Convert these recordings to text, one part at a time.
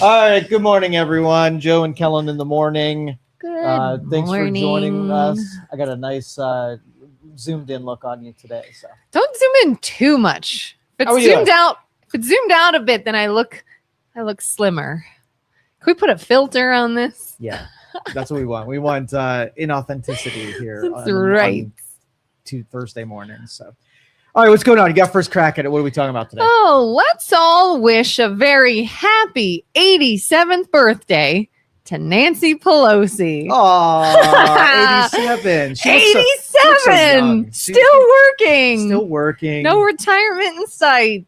All right. Good morning, everyone. Joe and Kelin in the morning. Good Thanks morning. for joining us. I got a nice zoomed in look on you today. So Don't zoom in too much. If How are it's you zoomed out, a bit, then I look slimmer. Can we put a filter on this? yeah, that's what we want. We want inauthenticity here. That's right. On Thursday mornings. So, all right, what's going on? You got first crack at it. What are we talking about today? Oh, let's all wish a very happy 87th birthday to Nancy Pelosi. Oh, 87. She looks so young. Still working. Still working. No retirement in sight.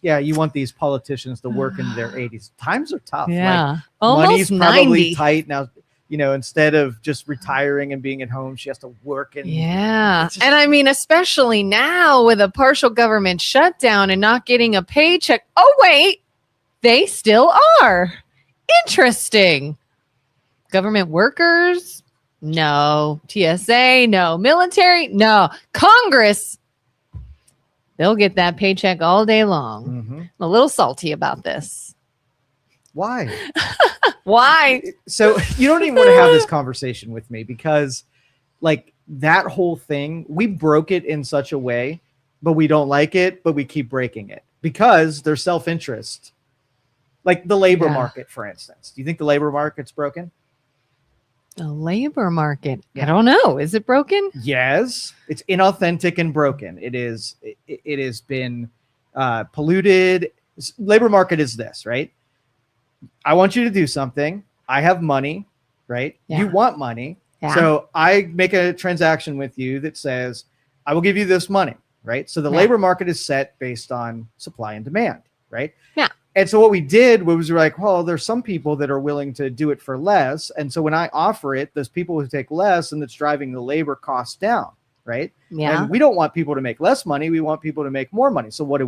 Yeah, you want these politicians to work into their 80s. Times are tough. Yeah. Like, Almost money's probably 90. tight now. You know, instead of just retiring and being at home, she has to work. And And I mean, especially now with a partial government shutdown and not getting a paycheck. Oh, wait, they still are. Interesting. Government workers? No. TSA? No. Military? No. Congress? They'll get that paycheck all day long. I'm a little salty about this. Why? Why? So you don't even want to have this conversation with me because, like, that whole thing, we broke it in such a way, but we don't like it, but we keep breaking it because they're self-interest. Like the labor market, for instance. Do you think the labor market's broken? The labor market. I don't know. Is it broken? Yes, it's inauthentic and broken. It is. It has been polluted. Labor market is this, right? I want you to do something. I have money, right? Yeah. You want money. Yeah. So I make a transaction with you that says, I will give you this money, right? So the labor market is set based on supply and demand, right? Yeah. And so what we did was we're like, well, there's some people that are willing to do it for less. And so when I offer it, there's people who take less and it's driving the labor costs down, right? Yeah. And we don't want people to make less money. We want people to make more money. So what do?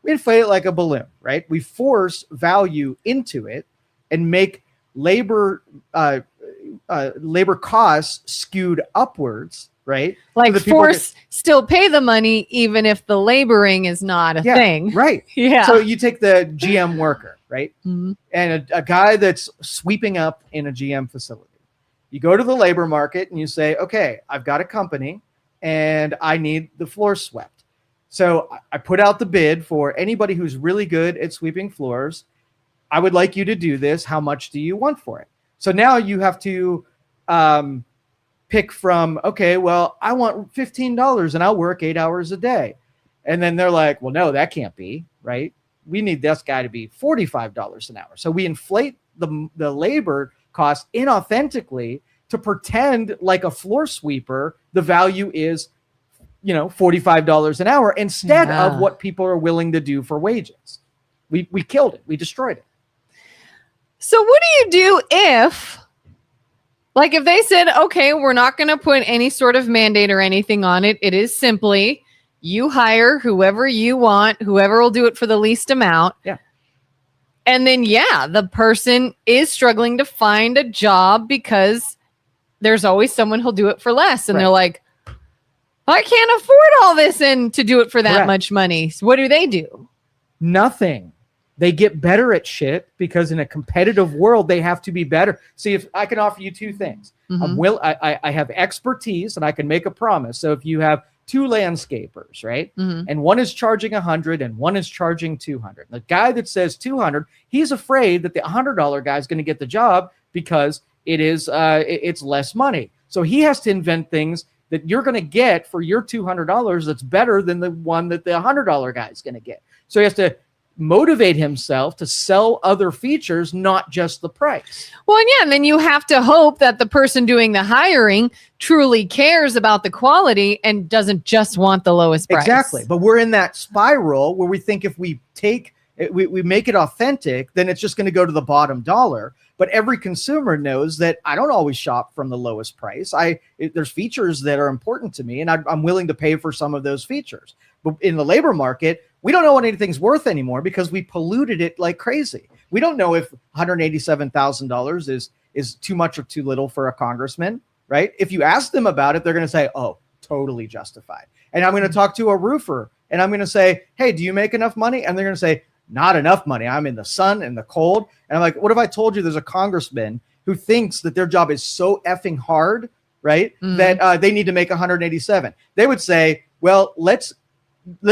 We inflate it like a balloon, right? We force value into it and make labor costs skewed upwards, right? Like So still pay the money even if the laboring is not a thing. Right. Yeah. So you take the GM worker, right? Mm-hmm. And a guy that's sweeping up in a GM facility. You go to the labor market and you say, okay, I've got a company and I need the floor swept. So I put out the bid for anybody who's really good at sweeping floors. I would like you to do this. How much do you want for it? So now you have to pick from, okay, well, I want $15 and I'll work 8 hours a day. And then they're like, well, no, that can't be, right? We need this guy to be $45 an hour. So we inflate the labor cost inauthentically to pretend like a floor sweeper, the value is $45 an hour instead of what people are willing to do for wages. We killed it. We destroyed it. So what do you do if they said, okay, we're not going to put any sort of mandate or anything on it. It is simply you hire whoever you want, whoever will do it for the least amount. Yeah. And then, the person is struggling to find a job because there's always someone who'll do it for less. And they're like, I can't afford all this and to do it for that much money. So what do? Nothing. They get better at shit because in a competitive world, they have to be better. See, if I can offer you two things, I have expertise and I can make a promise. So if you have two landscapers, right? And one is charging $100 and one is charging $200. The guy that says $200, he's afraid that the $100 guy is going to get the job because it's less money. So he has to invent things that you're going to get for your $200 that's better than the one that the $100 guy is going to get. So he has to motivate himself to sell other features, not just the price. Well, and then you have to hope that the person doing the hiring truly cares about the quality and doesn't just want the lowest price. Exactly. But we're in that spiral where we think if we make it authentic, then it's just going to go to the bottom dollar. But every consumer knows that I don't always shop from the lowest price. There's features that are important to me, and I'm willing to pay for some of those features. But in the labor market, we don't know what anything's worth anymore because we polluted it like crazy. We don't know if $187,000 is too much or too little for a congressman, right? If you ask them about it, they're going to say, oh, totally justified. And I'm going to talk to a roofer and I'm going to say, hey, do you make enough money? And they're going to say, not enough money. I'm in the sun and the cold. And I'm like, what if I told you there's a congressman who thinks that their job is so effing hard, right? That they need to make 187. They would say, well, let's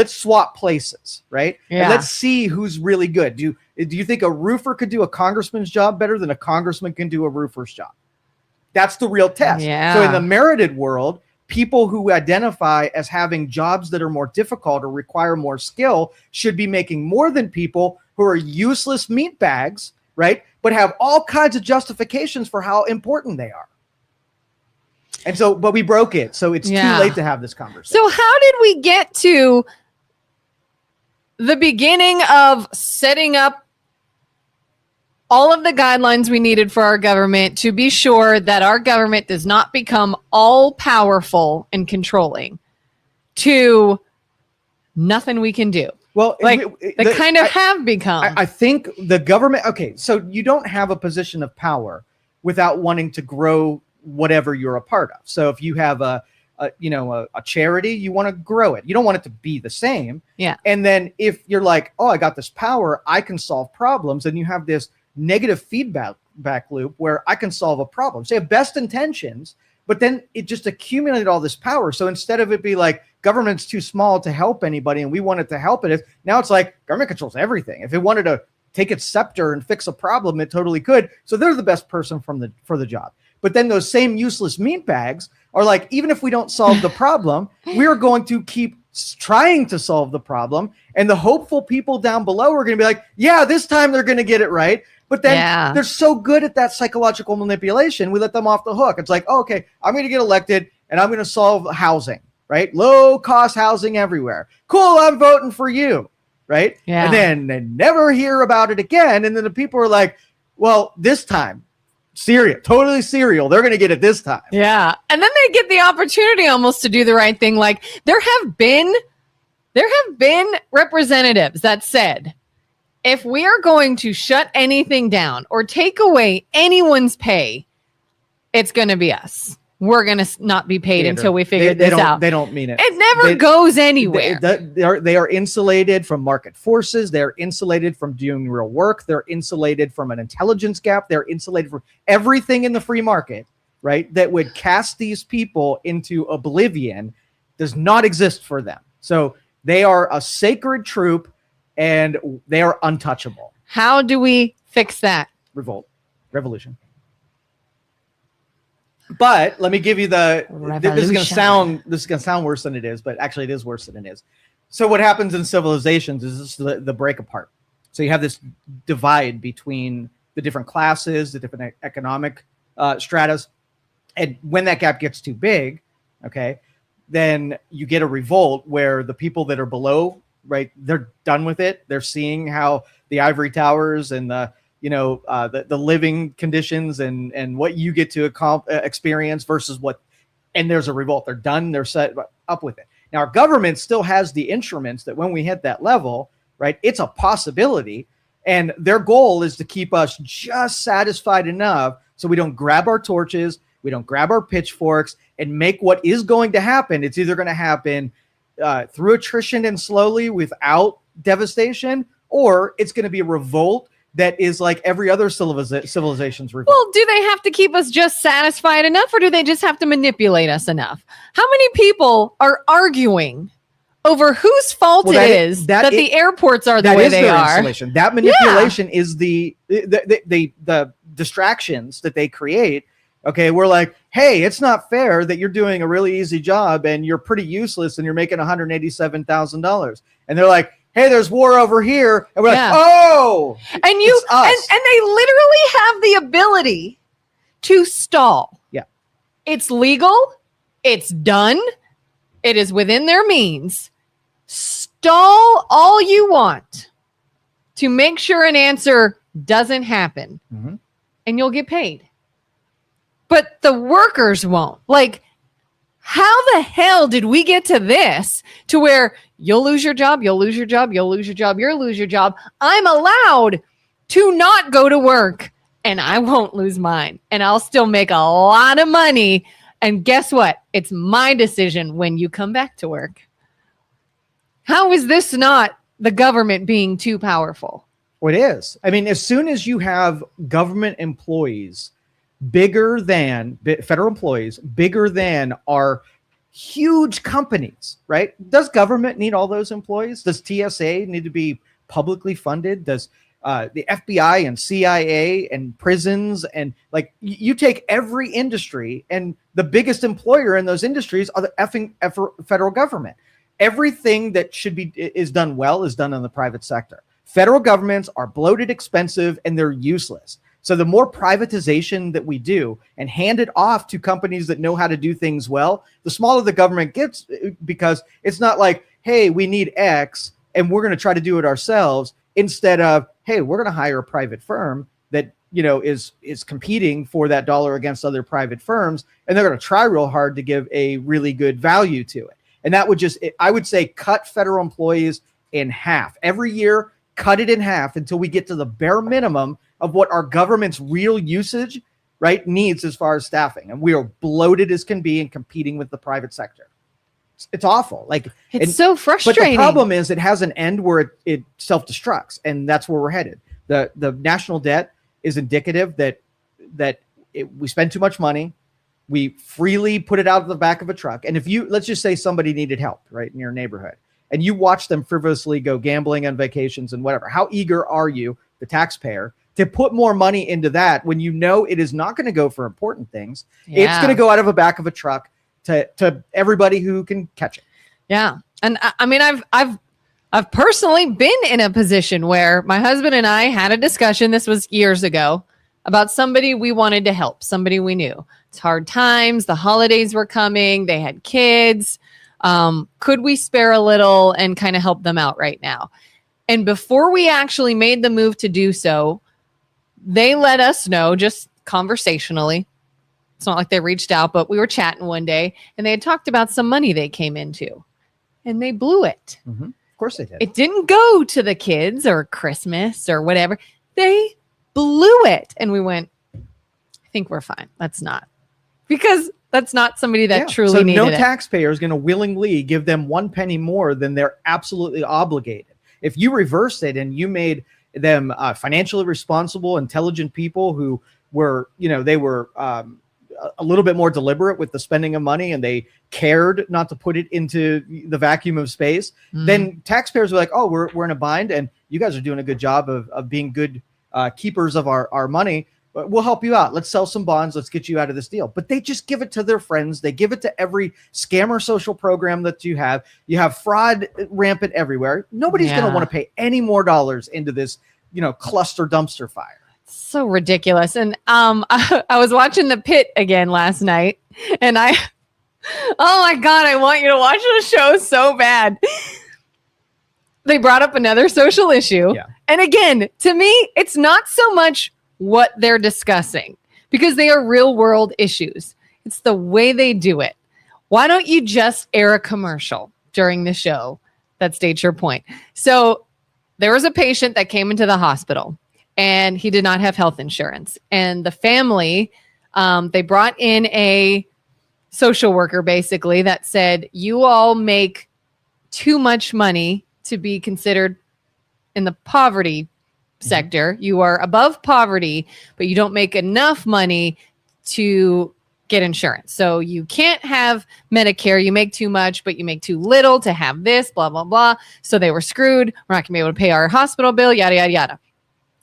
swap places, right? Yeah. And let's see who's really good. Do you think a roofer could do a congressman's job better than a congressman can do a roofer's job? That's the real test. Yeah. So in the merited world, people who identify as having jobs that are more difficult or require more skill should be making more than people who are useless meat bags, right? But have all kinds of justifications for how important they are. And so, but we broke it. So it's too late to have this conversation. So how did we get to the beginning of setting up all of the guidelines we needed for our government to be sure that our government does not become all powerful and controlling to nothing we can do? Well, like they kind of have become. I think the government. Okay, so you don't have a position of power without wanting to grow whatever you're a part of. So if you have a charity, you want to grow it. You don't want it to be the same. Yeah. And then if you're like, oh, I got this power, I can solve problems, and you have this negative feedback loop where I can solve a problem. So you have best intentions, but then it just accumulated all this power. So instead of it be like government's too small to help anybody and we want it to help it, now it's like government controls everything. If it wanted to take its scepter and fix a problem, it totally could. So they're the best person for the job. But then those same useless meat bags are like, even if we don't solve the problem, we're going to keep trying to solve the problem. And the hopeful people down below are going to be like, yeah, this time they're going to get it right. But then they're so good at that psychological manipulation, we let them off the hook. It's like, oh, okay, I'm going to get elected and I'm going to solve housing, right? Low cost housing everywhere. Cool, I'm voting for you, right? Yeah. And then they never hear about it again. And then the people are like, well, this time, totally serial. They're going to get it this time. Yeah. And then they get the opportunity almost to do the right thing. Like there have been representatives that said, if we are going to shut anything down or take away anyone's pay, it's going to be us. We're going to not be paid until we figure this out. They don't mean it. It never goes anywhere. They are insulated from market forces. They're insulated from doing real work. They're insulated from an intelligence gap. They're insulated from everything in the free market, right? That would cast these people into oblivion does not exist for them. So they are a sacred troop and they are untouchable. How do we fix that? Revolution. But let me give you this is going to sound worse than it is, but actually it is worse than it is. So what happens in civilizations is the break apart. So you have this divide between the different classes, the different economic stratas. And when that gap gets too big, okay, then you get a revolt where the people that are below, right, they're done with it. They're seeing how the ivory towers and the living conditions and what you get to experience versus and there's a revolt. They're done. They're set up with it. Now our government still has the instruments that when we hit that level, right, it's a possibility. And their goal is to keep us just satisfied enough so we don't grab our torches, we don't grab our pitchforks and make what is going to happen. It's either going to happen through attrition and slowly without devastation, or it's going to be a revolt that is like every other civilization's revolt. Well, do they have to keep us just satisfied enough, or do they just have to manipulate us enough? How many people are arguing over whose fault it is that the airports are the way they are? Installation. That manipulation is the distractions that they create. Okay, we're like, hey, it's not fair that you're doing a really easy job and you're pretty useless and you're making $187,000. And they're like, hey, there's war over here. And we're like, oh, and they literally have the ability to stall. Yeah. It's legal. It's done. It is within their means. Stall all you want to make sure an answer doesn't happen, and you'll get paid. But the workers won't. Like, how the hell did we get to this, to where you'll lose your job, you'll lose your job, you'll lose your job, you'll lose your job. I'm allowed to not go to work and I won't lose mine. And I'll still make a lot of money. And guess what? It's my decision when you come back to work. How is this not the government being too powerful. Well, it is. I mean, as soon as you have government employees bigger than federal employees, bigger than our huge companies, right? Does government need all those employees? Does TSA need to be publicly funded? Does the FBI and CIA and prisons and like you take every industry and the biggest employer in those industries are the effing federal government. Everything that should be is done well is done in the private sector. Federal governments are bloated, expensive, and they're useless. So the more privatization that we do and hand it off to companies that know how to do things well, the smaller the government gets, because it's not like, hey, we need X and we're going to try to do it ourselves, instead of, hey, we're going to hire a private firm that, you know, is competing for that dollar against other private firms, and they're going to try real hard to give a really good value to it. And that would just, I would say, cut federal employees in half every year. Cut it in half until we get to the bare minimum of what our government's real usage, right, needs as far as staffing. And we are bloated as can be and competing with the private sector. It's awful. Like, it's so frustrating. But the problem is it has an end where it self-destructs, and that's where we're headed. The national debt is indicative that we spend too much money. We freely put it out of the back of a truck. And if you, let's just say somebody needed help, right, in your neighborhood, and you watch them frivolously go gambling on vacations and whatever, how eager are you, the taxpayer, to put more money into that when you know it is not going to go for important things? Yeah. It's going to go out of the back of a truck to everybody who can catch it. Yeah. And I mean, I've personally been in a position where my husband and I had a discussion, this was years ago, about somebody we wanted to help, somebody we knew. It's hard times. The holidays were coming. They had kids. Could we spare a little and kind of help them out right now? And before we actually made the move to do so, they let us know just conversationally. It's not like they reached out, but we were chatting one day and they had talked about some money they came into and they blew it. Mm-hmm. Of course they did. It didn't go to the kids or Christmas or whatever. They blew it. And we went, I think we're fine. Let's not. Because that's not somebody that truly needed it. So no taxpayer is going to willingly give them 1 penny more than they're absolutely obligated. If you reverse it and you made them financially responsible, intelligent people who were, you know, they were a little bit more deliberate with the spending of money and they cared not to put it into the vacuum of space, then taxpayers were like, oh, we're in a bind and you guys are doing a good job of being good keepers of our money. We'll help you out. Let's sell some bonds. Let's get you out of this deal. But they just give it to their friends. They give it to every scammer social program that you have. You have fraud rampant everywhere. Nobody's going to want to pay any more dollars into this, you know, cluster dumpster fire. So ridiculous. And I was watching The Pit again last night and oh my God, I want you to watch the show so bad. They brought up another social issue. Yeah. And again, to me, it's not so much what they're discussing because they are real world issues. It's the way they do it. Why don't you just air a commercial during the show that states your point? So there was a patient that came into the hospital and he did not have health insurance. And the family, they brought in a social worker basically that said, you all make too much money to be considered in the poverty sector. You are above poverty, but you don't make enough money to get insurance. So you can't have Medicare. You make too much, but you make too little to have this, blah, blah, blah. So they were screwed. We're not going to be able to pay our hospital bill, yada, yada, yada.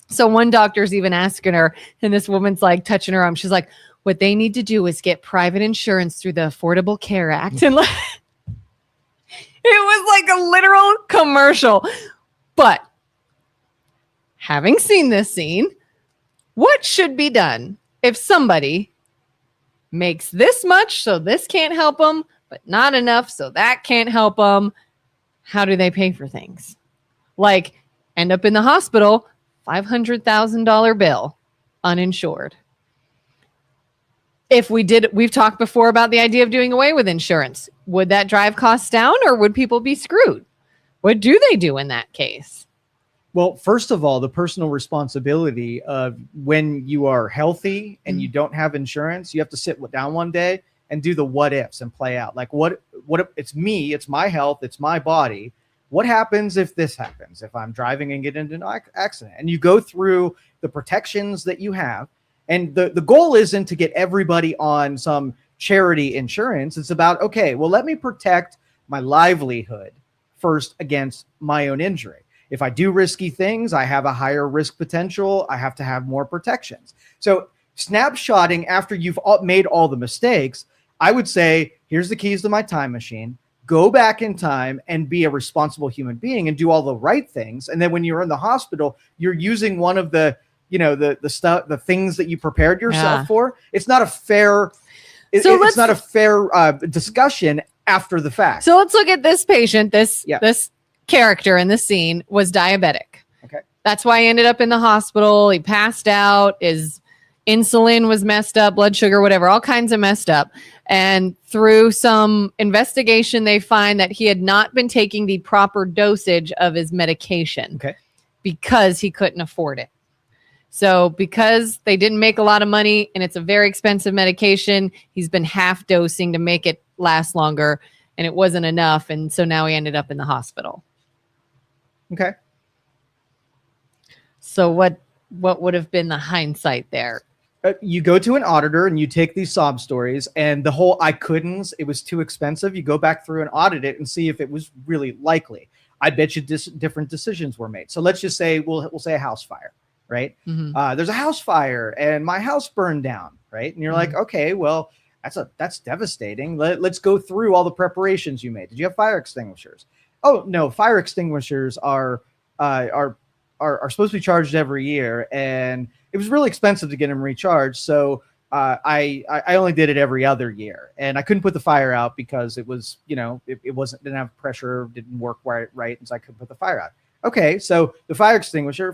So one doctor's even asking her, and this woman's like touching her arm. She's like, what they need to do is get private insurance through the Affordable Care Act. And like, it was like a literal commercial. But having seen this scene, what should be done if somebody makes this much so this can't help them, but not enough so that can't help them? How do they pay for things? Like end up in the hospital, $500,000 bill, uninsured. If we've talked before about the idea of doing away with insurance. Would that drive costs down or would people be screwed? What do they do in that case? Well, first of all, the personal responsibility of when you are healthy and you don't have insurance, you have to sit down one day and do the what ifs and play out. Like what it's me, it's my health, it's my body. what happens if this happens, if I'm driving and get into an accident? And you go through the protections that you have. And the goal isn't to get everybody on some charity insurance. It's about, okay, well, let me protect my livelihood first against my own injury. If I do risky things, I have a higher risk potential. I have to have more protections. So snapshotting after you've made all the mistakes, I would say, here's the keys to my time machine. Go back in time and be a responsible human being and do all the right things. And then when you're in the hospital, you're using one of the, the stuff, the things that you prepared yourself for. It's not a fair, it's not a fair discussion after the fact. So let's look at this patient. This character in the scene was diabetic. Okay. That's why he ended up in the hospital. He passed out. His insulin was messed up, blood sugar, whatever, all kinds of messed up. And through some investigation, they find that he had not been taking the proper dosage of his medication because he couldn't afford it. So because they didn't make a lot of money and it's a very expensive medication, he's been half dosing to make it last longer, and it wasn't enough. And so now he ended up in the hospital. Okay. So what would have been the hindsight there? You go to an auditor and you take these sob stories and the whole I couldn't, it was too expensive. You go back through and audit it and see if it was really likely. I bet you different decisions were made. So let's just say we'll say a house fire, right? Mm-hmm. There's a house fire and my house burned down, right? And you're like, okay, well, that's devastating. Let's go through all the preparations you made. Did you have fire extinguishers? Oh no, fire extinguishers are supposed to be charged every year, and it was really expensive to get them recharged. So I only did it every other year, and I couldn't put the fire out because it was, it didn't have pressure, didn't work right, and so I couldn't put the fire out. Okay, so the fire extinguisher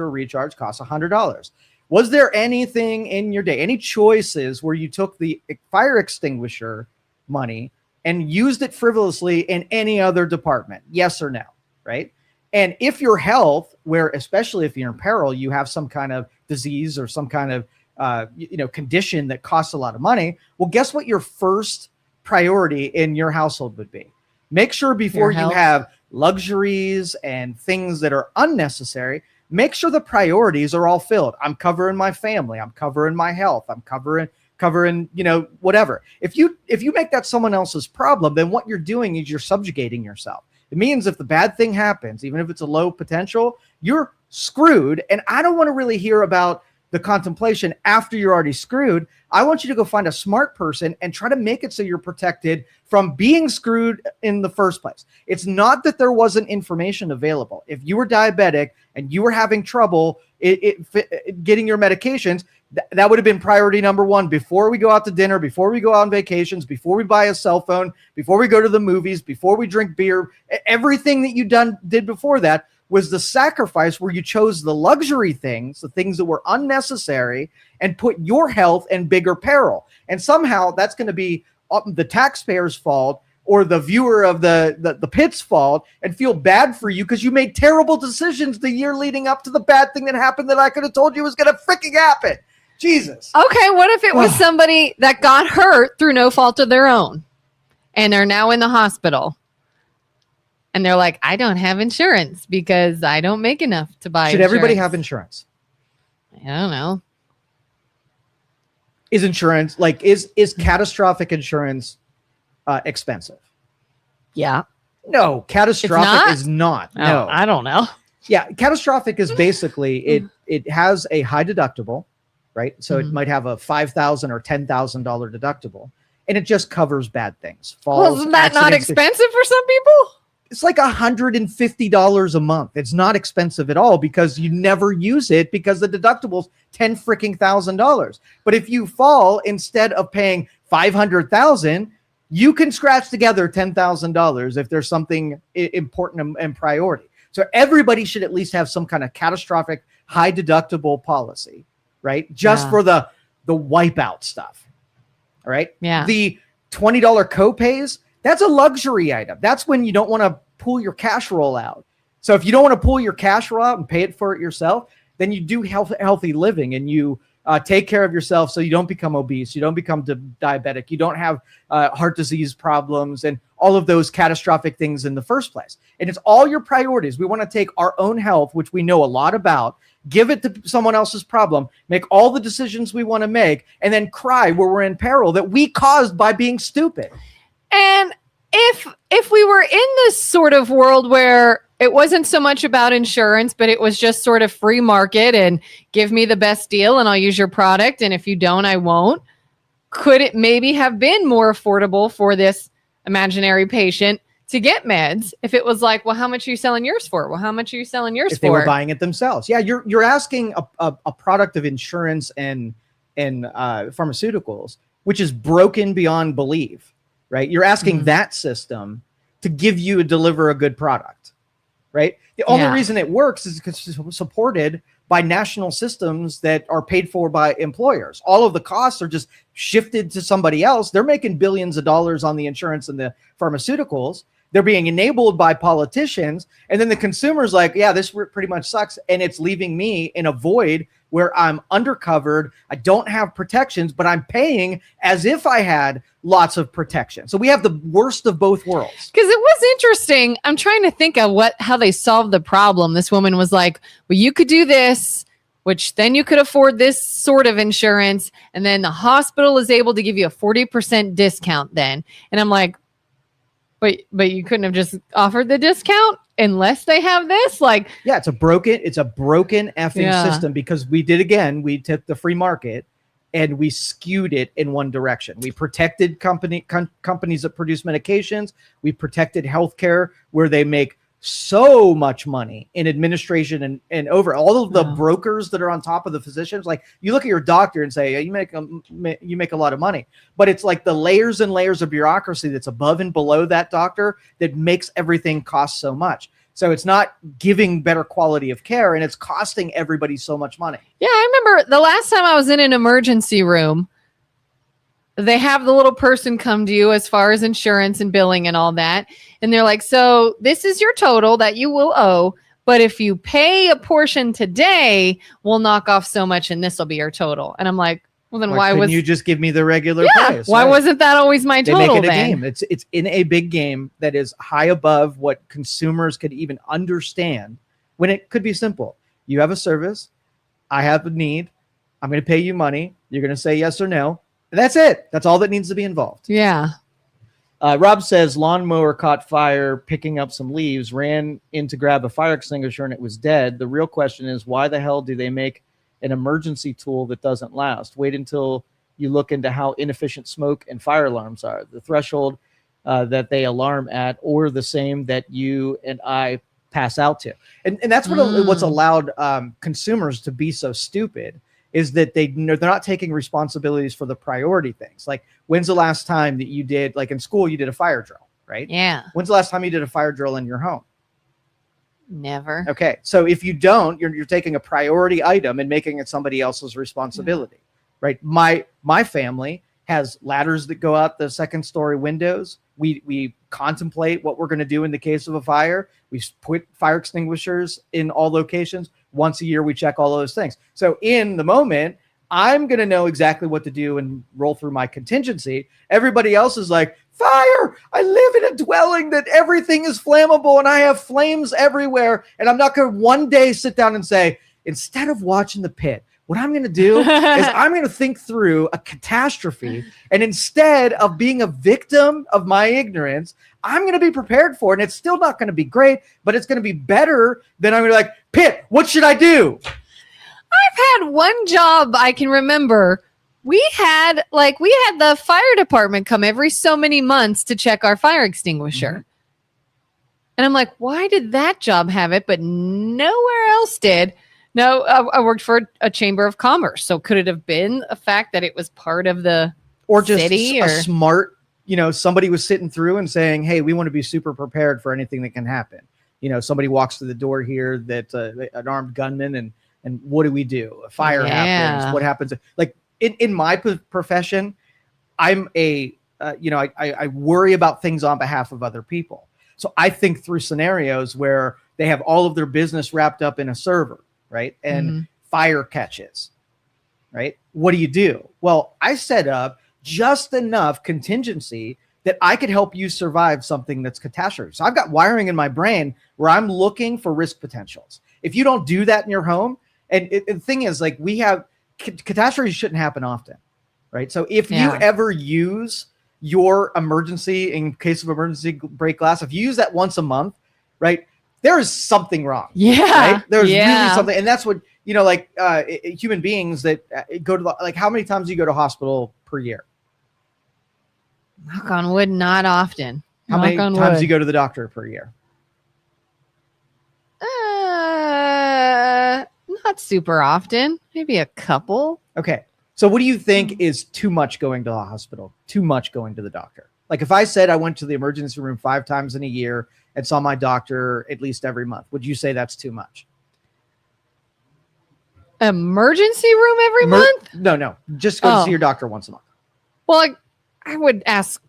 recharge costs $100. Was there anything in your day, any choices where you took the fire extinguisher money and used it frivolously in any other department? Yes or no, right? And if your health, especially if you're in peril, you have some kind of disease or some kind of condition that costs a lot of money, well, guess what your first priority in your household would be? Make sure before you have luxuries and things that are unnecessary, make sure the priorities are all filled. I'm covering my family. I'm covering my health. I'm covering, whatever. If you make that someone else's problem, then what you're doing is you're subjugating yourself. It means if the bad thing happens, even if it's a low potential, you're screwed. And I don't want to really hear about the contemplation after you're already screwed. I want you to go find a smart person and try to make it so you're protected from being screwed in the first place. It's not that there wasn't information available. If you were diabetic and you were having trouble getting your medications, that would have been priority number one before we go out to dinner, before we go out on vacations, before we buy a cell phone, before we go to the movies, before we drink beer. Everything that you did before that was the sacrifice where you chose the luxury things, the things that were unnecessary, and put your health in bigger peril. And somehow that's going to be the taxpayer's fault or the viewer of the pit's fault and feel bad for you because you made terrible decisions the year leading up to the bad thing that happened that I could have told you was going to freaking happen. Jesus. Okay, what if it was somebody that got hurt through no fault of their own and they're now in the hospital? And they're like, I don't have insurance because I don't make enough to buy Should everybody have insurance? I don't know. Is insurance, is catastrophic insurance expensive? Yeah. No, catastrophic is not. Oh, no. I don't know. Yeah, catastrophic is basically it has a high deductible, right? So it might have a $5,000 or $10,000 deductible, and it just covers bad things. Falls, isn't that not expensive for some people? It's like $150 a month. It's not expensive at all because you never use it because the deductible's $10,000. But if you fall, instead of paying $500,000, you can scratch together $10,000 if there's something important and priority. So everybody should at least have some kind of catastrophic high deductible policy, right? Just for the wipeout stuff. All right. Yeah. The $20 copays, that's a luxury item. That's when you don't want to pull your cash roll out. So if you don't want to pull your cash roll out and pay it for it yourself, then you do healthy living and you take care of yourself so you don't become obese, you don't become diabetic, you don't have heart disease problems and all of those catastrophic things in the first place. And it's all your priorities. We want to take our own health, which we know a lot about, give it to someone else's problem, make all the decisions we want to make, and then cry where we're in peril that we caused by being stupid. And if we were in this sort of world where it wasn't so much about insurance, but it was just sort of free market and give me the best deal and I'll use your product, and if you don't, I won't. Could it maybe have been more affordable for this imaginary patient to get meds if it was like, well, how much are you selling yours for? Well, how much are you selling yours if for? they were buying it themselves. Yeah, you're asking a product of insurance and pharmaceuticals, which is broken beyond belief, right? You're asking that system to deliver a good product. Right. The only reason it works is because it's supported by national systems that are paid for by employers. All of the costs are just shifted to somebody else. They're making billions of dollars on the insurance and the pharmaceuticals. They're being enabled by politicians. And then the consumer's like, yeah, this pretty much sucks. And it's leaving me in a void where I'm undercovered. I don't have protections, but I'm paying as if I had lots of protection. So we have the worst of both worlds. Because it was interesting. I'm trying to think of how they solved the problem. This woman was like, well, you could do this, which then you could afford this sort of insurance. And then the hospital is able to give you a 40% discount then. And I'm like, but you couldn't have just offered the discount unless they have this? Like, yeah, it's a broken effing system, because we took the free market and we skewed it in one direction. We protected companies that produce medications. We protected healthcare where they make so much money in administration and over all of the brokers that are on top of the physicians. Like, you look at your doctor and say, you make a lot of money, but it's like the layers and layers of bureaucracy that's above and below that doctor that makes everything cost so much. So it's not giving better quality of care, and it's costing everybody so much money. Yeah, I remember the last time I was in an emergency room, they have the little person come to you as far as insurance and billing and all that. And they're like, so this is your total that you will owe. But if you pay a portion today, we'll knock off so much and this will be your total. And I'm like, well, then why you just give me the regular price? Why wasn't that always my total? They make it a then? game. It's in a big game that is high above what consumers could even understand, when it could be simple. You have a service. I have a need. I'm going to pay you money. You're going to say yes or no. And that's it. That's all that needs to be involved. Yeah. Rob says lawnmower caught fire picking up some leaves, ran in to grab a fire extinguisher, and it was dead. The real question is, why the hell do they make an emergency tool that doesn't last? Wait until you look into how inefficient smoke and fire alarms are. The threshold that they alarm at, or the same that you and I pass out to. And that's what's allowed consumers to be so stupid, is that they're not taking responsibilities for the priority things. Like, when's the last time that you did, like in school, you did a fire drill, right? Yeah. When's the last time you did a fire drill in your home? Never. Okay. So if you don't, you're taking a priority item and making it somebody else's responsibility, right? My family has ladders that go out the second story windows. We contemplate what we're going to do in the case of a fire. We put fire extinguishers in all locations. Once a year, we check all those things. So in the moment, I'm going to know exactly what to do and roll through my contingency. Everybody else is like, fire! I live in a dwelling that everything is flammable and I have flames everywhere. And I'm not going to one day sit down and say, instead of watching the pit, what I'm going to do is I'm going to think through a catastrophe. And instead of being a victim of my ignorance, I'm going to be prepared for it. And it's still not going to be great, but it's going to be better than I'm going to be like, Pitt, what should I do? I've had one job I can remember. We had the fire department come every so many months to check our fire extinguisher. Mm-hmm. And I'm like, why did that job have it, but nowhere else did? No, I worked for a chamber of commerce. So could it have been a fact that it was part of the or just city, a smart, somebody was sitting through and saying, hey, we want to be super prepared for anything that can happen. Somebody walks through the door here that's an armed gunman, and what do we do? A fire happens. What happens? Like in my profession, I'm I worry about things on behalf of other people. So I think through scenarios where they have all of their business wrapped up in a server, right? And fire catches. right? What do? Well, I set up just enough contingency that I could help you survive something that's catastrophic. So I've got wiring in my brain where I'm looking for risk potentials. If you don't do that in your home, and the thing is, like, we have catastrophes shouldn't happen often, right? So if you ever use your emergency, in case of emergency break glass, if you use that once a month, right, there is something wrong. Yeah. Right? There's really something. And that's what, like human beings that go to like, how many times do you go to hospital per year? Knock on wood, not often. How many times do you go to the doctor per year? Not super often. Maybe a couple. Okay. So what do you think is too much going to the hospital? Too much going to the doctor? Like if I said I went to the emergency room 5 times in a year and saw my doctor at least every month, would you say that's too much? Emergency room every month? No. Just go to see your doctor once a month. Well, I would ask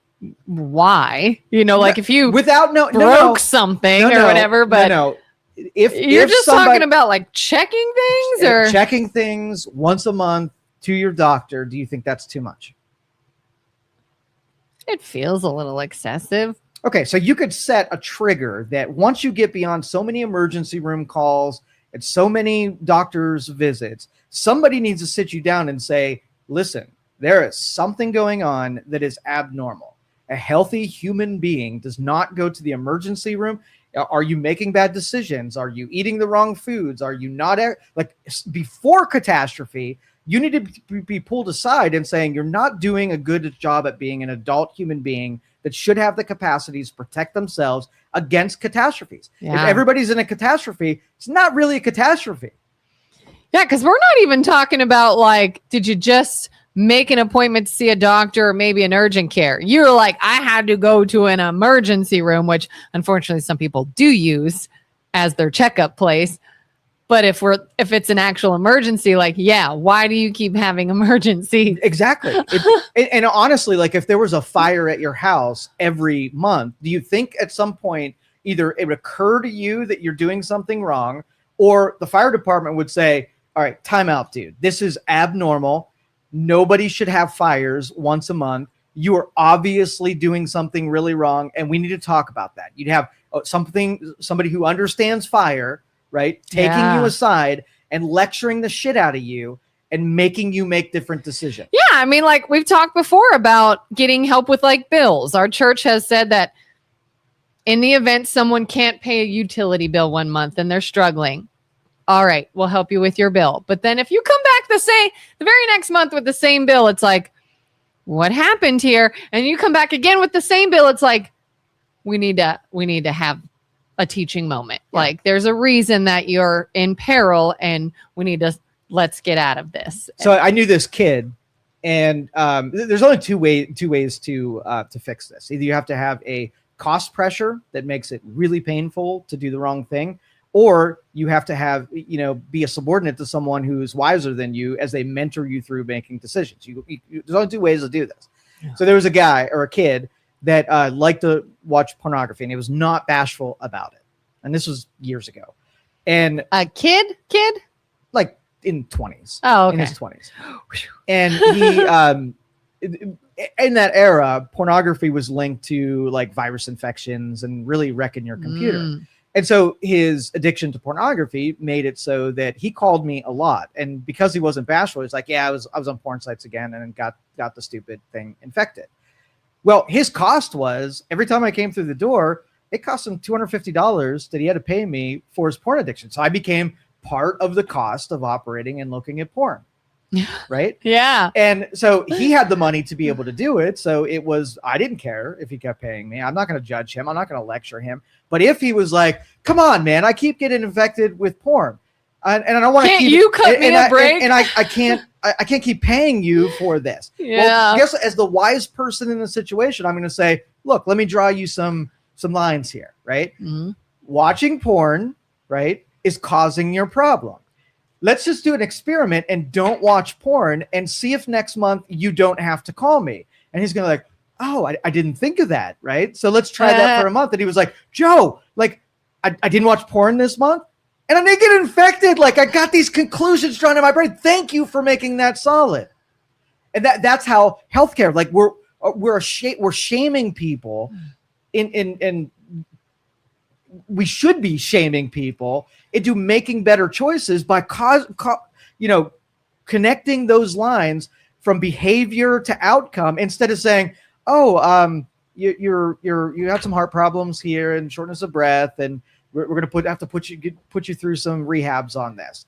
why, like if you broke something or whatever, but if you're just talking about like checking things or checking things once a month to your doctor, do you think that's too much? It feels a little excessive. Okay, so you could set a trigger that once you get beyond so many emergency room calls and so many doctor's visits, somebody needs to sit you down and say, listen, there is something going on that is abnormal. A healthy human being does not go to the emergency room. Are you making bad decisions? Are you eating the wrong foods? Are you not like before catastrophe? You need to be pulled aside and saying you're not doing a good job at being an adult human being that should have the capacities to protect themselves against catastrophes. If everybody's in a catastrophe, it's not really a catastrophe. Yeah, because we're not even talking about like, did you just make an appointment to see a doctor or maybe an urgent care? You're like, I had to go to an emergency room, which unfortunately some people do use as their checkup place. But if it's an actual emergency, like, why do you keep having emergencies? Exactly. And honestly, like if there was a fire at your house every month, do you think at some point either it would occur to you that you're doing something wrong, or the fire department would say, all right, time out, dude. This is abnormal. Nobody should have fires once a month. You are obviously doing something really wrong, and we need to talk about that. You'd have somebody who understands fire, right, taking you aside and lecturing the shit out of you and making you make different decisions. Yeah, I mean, like we've talked before about getting help with like bills. Our church has said that in the event someone can't pay a utility bill one month and they're struggling, all right, we'll help you with your bill. But then if you come back the very next month with the same bill, it's like, what happened here? And you come back again with the same bill. It's like, we need to have a teaching moment. Yeah. Like there's a reason that you're in peril and let's get out of this. So I knew this kid, and there's only two ways to fix this. Either you have to have a cost pressure that makes it really painful to do the wrong thing, or you have to have, be a subordinate to someone who's wiser than you as they mentor you through making decisions. There's only 2 ways to do this. Yeah. So there was a guy or a kid that liked to watch pornography, and he was not bashful about it. And this was years ago. And a kid, like in 20s. Oh, okay. In his 20s. And he, in that era, pornography was linked to like virus infections and really wrecking your computer. And so his addiction to pornography made it so that he called me a lot. And because he wasn't bashful, he's like, I was on porn sites again and got the stupid thing infected. Well, his cost was every time I came through the door, it cost him $250 that he had to pay me for his porn addiction. So I became part of the cost of operating and looking at porn. Right? Yeah. And so he had the money to be able to do it. So I didn't care if he kept paying me. I'm not going to judge him. I'm not going to lecture him. But if he was like, come on, man, I keep getting infected with porn. And I don't want to keep you cut me a break? And I can't keep paying you for this. Yeah. Well, I guess as the wise person in the situation, I'm going to say, look, let me draw you some lines here, right? Mm-hmm. Watching porn, right, is causing your problem. Let's just do an experiment and don't watch porn and see if next month you don't have to call me. And he's going to like, oh, I didn't think of that, right? So let's try that for a month. And he was like, Joe, like, I didn't watch porn this month. and then they get infected. Like I got these conclusions drawn in my brain. Thank you for making that solid. And that's how healthcare, like we're shaming people in we should be shaming people into making better choices by connecting those lines from behavior to outcome instead of saying, oh, you have some heart problems here and shortness of breath, and we're going to have to put you through some rehabs on this.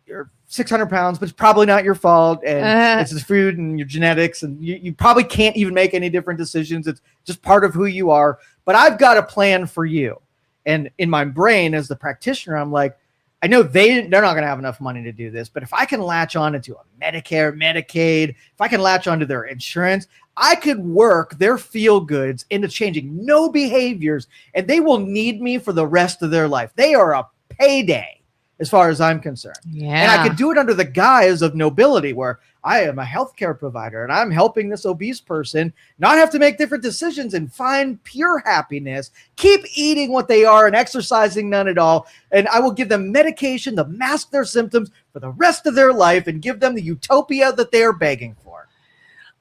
You're 600 pounds, but it's probably not your fault, and it's the food and your genetics, and you probably can't even make any different decisions. It's just part of who you are. But I've got a plan for you. And in my brain, as the practitioner, I'm like, I know they're not going to have enough money to do this, but if I can latch on into a Medicare, Medicaid, if I can latch onto their insurance, I could work their feel goods into changing no behaviors, and they will need me for the rest of their life. They are a payday as far as I'm concerned. Yeah. And I could do it under the guise of nobility, where I am a healthcare provider and I'm helping this obese person not have to make different decisions and find pure happiness, keep eating what they are and exercising none at all. And I will give them medication to mask their symptoms for the rest of their life and give them the utopia that they are begging for.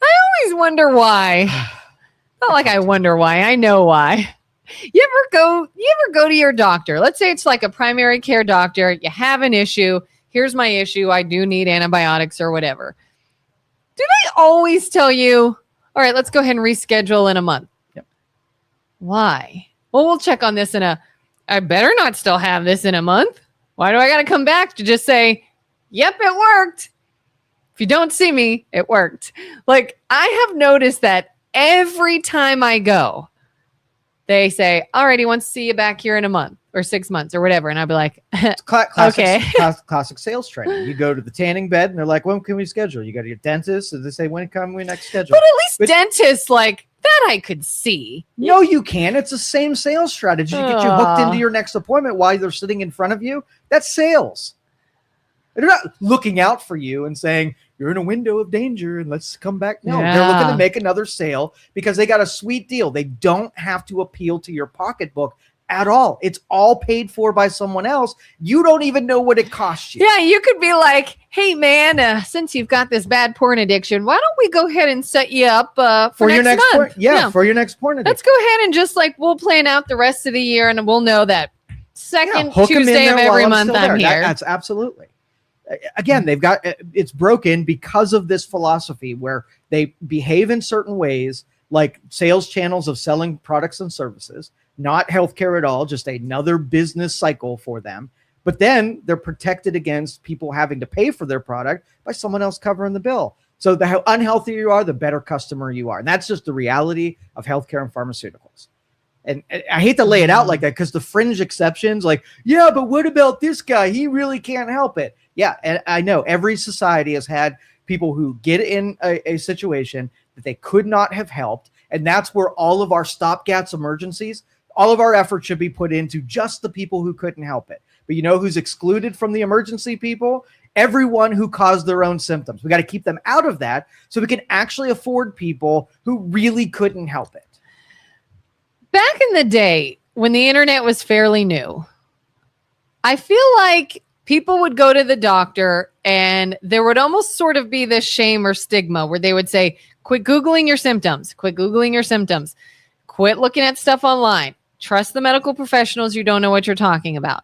I always wonder why. Not like I wonder why. I know why. You ever go to your doctor? Let's say it's like a primary care doctor. You have an issue. Here's my issue. I do need antibiotics or whatever. Do they always tell you, all right, let's go ahead and reschedule in a month? Yep. Why? Well, we'll check on this I better not still have this in a month. Why do I got to come back to just say, yep, it worked? If you don't see me, it worked. Like, I have noticed that every time I go, they say, all right, he wants to see you back here in a month or 6 months or whatever. And I'll be like, classic sales training. You go to the tanning bed and they're like, when can we schedule? You go to your dentist and they say, when can we next schedule? But at least dentists, like that I could see. No, you can. It's the same sales strategy to get you hooked into your next appointment while they're sitting in front of you. That's sales. They're not looking out for you and saying, you're in a window of danger and let's come back. No, They're looking to make another sale because they got a sweet deal. They don't have to appeal to your pocketbook at all. It's all paid for by someone else. You don't even know what it costs you. Yeah, you could be like, hey, man, since you've got this bad porn addiction, why don't we go ahead and set you up for your next month? For your next porn addiction. Let's go ahead and just like we'll plan out the rest of the year and we'll know that second Tuesday of every month I'm here. That's absolutely. Again, it's broken because of this philosophy where they behave in certain ways, like sales channels of selling products and services, not healthcare at all, just another business cycle for them. But then they're protected against people having to pay for their product by someone else covering the bill. So the unhealthier you are, the better customer you are. And that's just the reality of healthcare and pharmaceuticals. And I hate to lay it out like that because the fringe exceptions, like, yeah, but what about this guy? He really can't help it. Yeah, and I know every society has had people who get in a situation that they could not have helped. And that's where all of our stopgaps emergencies, all of our effort should be put into just the people who couldn't help it. But you know who's excluded from the emergency people? Everyone who caused their own symptoms. We got to keep them out of that so we can actually afford people who really couldn't help it. Back in the day when the internet was fairly new, I feel like people would go to the doctor and there would almost sort of be this shame or stigma where they would say, quit Googling your symptoms, quit Googling your symptoms, quit looking at stuff online, trust the medical professionals, you don't know what you're talking about.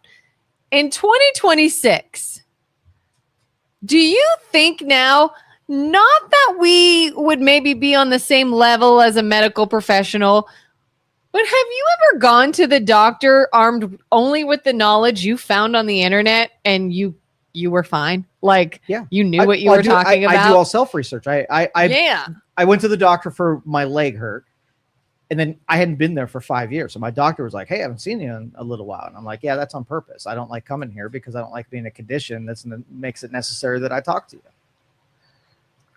In 2026, do you think now, not that we would maybe be on the same level as a medical professional, but have you ever gone to the doctor armed only with the knowledge you found on the internet and you were fine? Like, you knew what you were talking about? I do all self-research. I went to the doctor for my leg hurt, and then I hadn't been there for 5 years. So my doctor was like, hey, I haven't seen you in a little while. And I'm like, yeah, that's on purpose. I don't like coming here because I don't like being in a condition that makes it necessary that I talk to you.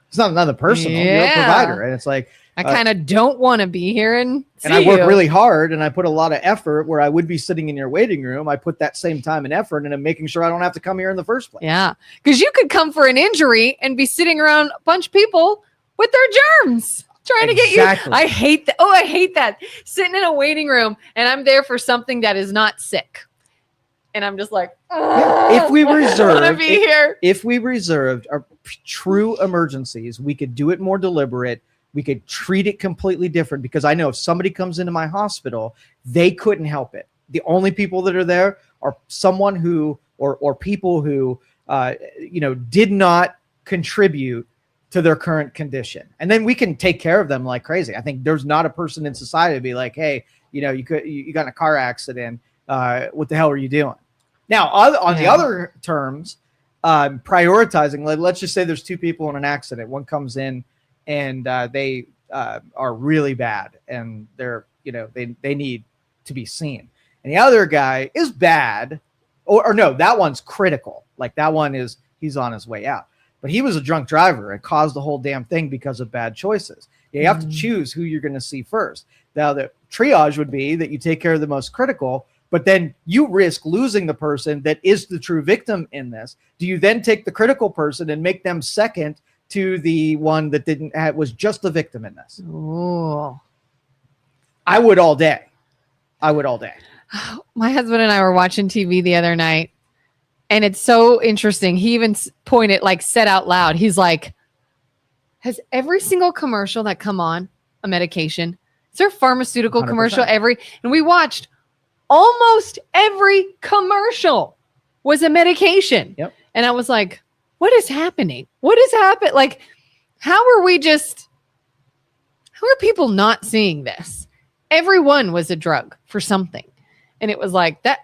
It's not another personal. You're a provider. And it's like, I kind of don't want to be here and I work really hard and I put a lot of effort where I would be sitting in your waiting room. I put that same time and effort and I'm making sure I don't have to come here in the first place. Yeah. Because you could come for an injury and be sitting around a bunch of people with their germs trying to get you. I hate that. Oh, I hate that. Sitting in a waiting room and I'm there for something that is not sick. and I'm just like, if we reserved, be here. if we reserved our true emergencies, we could do it more deliberate. We could treat it completely different, because I know if somebody comes into my hospital, they couldn't help it. The only people that are there are someone who, or people who, did not contribute to their current condition. And then we can take care of them like crazy. I think there's not a person in society to be like, hey, you got in a car accident. What the hell are you doing? Now, on the other terms, prioritizing, let's just say there's two people in an accident. One comes in and they are really bad, and they're, they need to be seen. And the other guy is bad, or no, that one's critical. Like that one he's on his way out. But he was a drunk driver and caused the whole damn thing because of bad choices. You have to choose who you're going to see first. Now, the triage would be that you take care of the most critical, but then you risk losing the person that is the true victim in this. Do you then take the critical person and make them second to the one that was just the victim in this? Ooh. I would all day. My husband and I were watching TV the other night, and it's so interesting. He even said out loud, he's like, has every single commercial that come on a medication, is there a pharmaceutical 100%. commercial and we watched almost every commercial was a medication. Yep. And I was like, what is happening? What is happening? Like, how are people not seeing this? Everyone was a drug for something. And it was like that.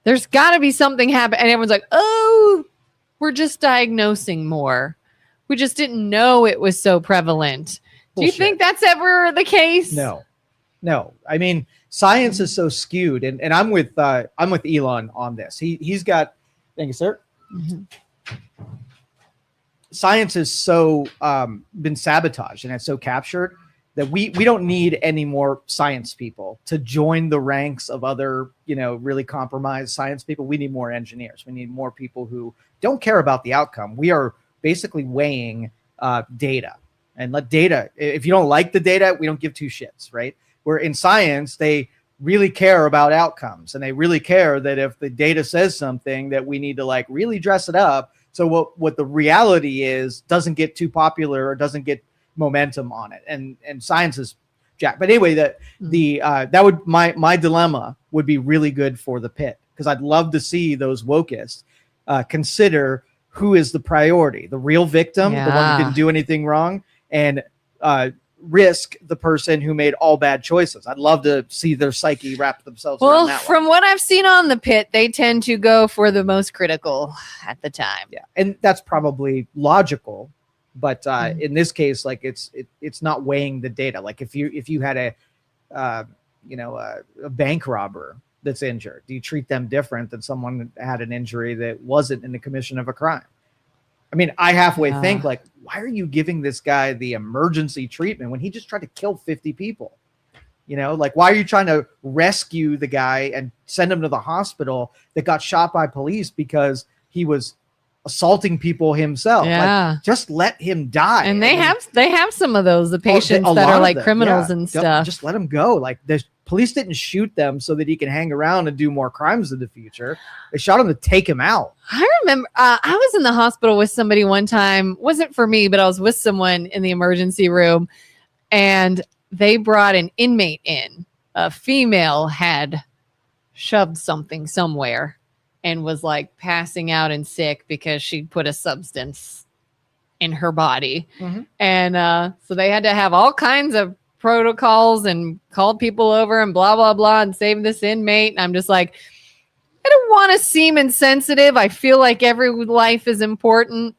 There's got to be something happening. And everyone's like, oh, we're just diagnosing more. We just didn't know it was so prevalent. Bullshit. Do you think that's ever the case? No. I mean, science is so skewed, and I'm with Elon on this. He's got, thank you, sir. Mm-hmm. Science is so been sabotaged and it's so captured that we don't need any more science people to join the ranks of other, really compromised science people. We need more engineers. We need more people who don't care about the outcome. We are basically weighing data, and let data, if you don't like the data, we don't give two shits, right? Where in science, they really care about outcomes, and they really care that if the data says something, that we need to really dress it up. So what the reality is doesn't get too popular or doesn't get momentum on it. And science is jacked. But anyway, that would, my dilemma would be really good for the pit, because I'd love to see those wokeists consider who is the priority, the real victim, the one who didn't do anything wrong, and risk the person who made all bad choices. I'd love to see their psyche wrap themselves around that from what I've seen on the pit, they tend to go for the most critical at the time. Yeah, and that's probably logical, but in this case, it's not weighing the data. Like if you had a bank robber that's injured, do you treat them different than someone that had an injury that wasn't in the commission of a crime? I mean, I halfway think why are you giving this guy the emergency treatment when he just tried to kill 50 people? Why are you trying to rescue the guy and send him to the hospital that got shot by police because he was assaulting people himself? Yeah. Just let him die. And they have some of those, the patients that are like criminals and stuff. Just let him go. The police didn't shoot them so that he can hang around and do more crimes in the future. They shot him to take him out. I remember I was in the hospital with somebody one time. Wasn't for me, but I was with someone in the emergency room, and they brought an inmate in. A female had shoved something somewhere and was passing out and sick because she'd put a substance in her body. Mm-hmm. And so they had to have all kinds of protocols and called people over and blah, blah, blah, and save this inmate. And I'm just like, I don't want to seem insensitive. I feel like every life is important.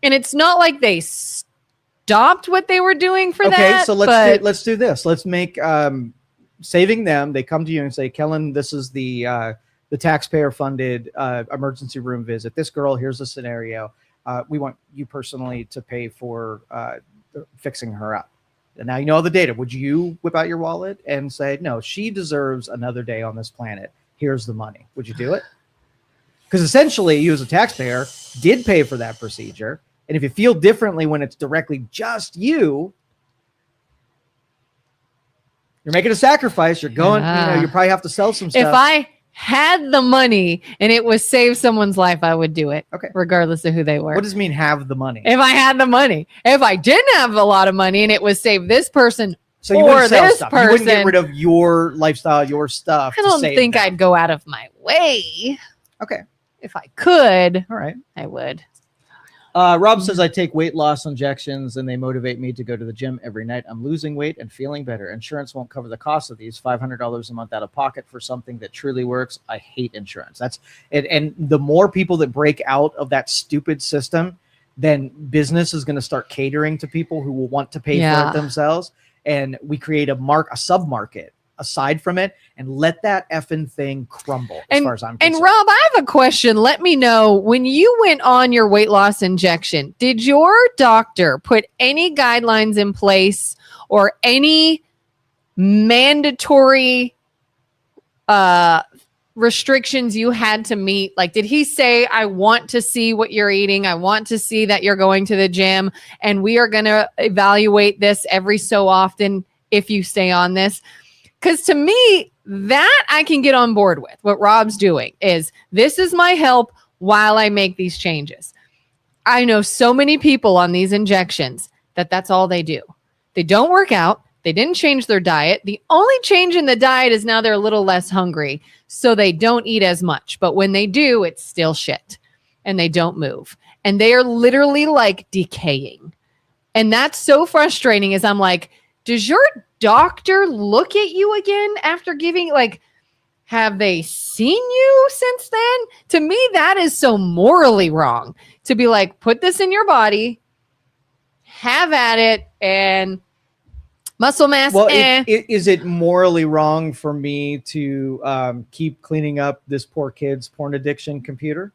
And it's not like they stopped what they were doing for that. Okay, so let's do this. Let's make saving them. They come to you and say, Kelin, this is the taxpayer-funded emergency room visit. This girl, here's the scenario. We want you personally to pay for fixing her up. And now you know all the data. Would you whip out your wallet and say, no, she deserves another day on this planet. Here's the money. Would you do it? Because essentially, you as a taxpayer did pay for that procedure. And if you feel differently when it's directly just you, you're making a sacrifice. You're going, you probably have to sell some stuff. had the money and it was save someone's life, I would do it. Okay. Regardless of who they were. What does it mean have the money? If I had the money. If I didn't have a lot of money and it was save this person so you or wouldn't sell this stuff. person. You wouldn't get rid of your lifestyle, your stuff. I don't think I'd go out of my way. Okay. If I could, all right, I would. Rob says, I take weight loss injections and they motivate me to go to the gym every night. I'm losing weight and feeling better. Insurance won't cover the cost of these. $500 a month out of pocket for something that truly works. I hate insurance. That's it. And the more people that break out of that stupid system, then business is going to start catering to people who will want to pay for it themselves. And we create a sub-market aside from it, and let that effing thing crumble as far as I'm concerned. And Rob, I have a question. Let me know, when you went on your weight loss injection, did your doctor put any guidelines in place or any mandatory restrictions you had to meet? Like, did he say, I want to see what you're eating. I want to see that you're going to the gym, and we are going to evaluate this every so often if you stay on this? Because to me, that I can get on board with. What Rob's doing is, this is my help while I make these changes. I know so many people on these injections that's all they do. They don't work out. They didn't change their diet. The only change in the diet is now they're a little less hungry, so they don't eat as much. But when they do, it's still shit, and they don't move. And they are literally like decaying. And that's so frustrating, as I'm like, does your doctor look at you again after giving, like, have they seen you since then? To me, that is so morally wrong to be like, put this in your body, have at it, and muscle mass. Well, is it morally wrong for me to keep cleaning up this poor kid's porn addiction computer?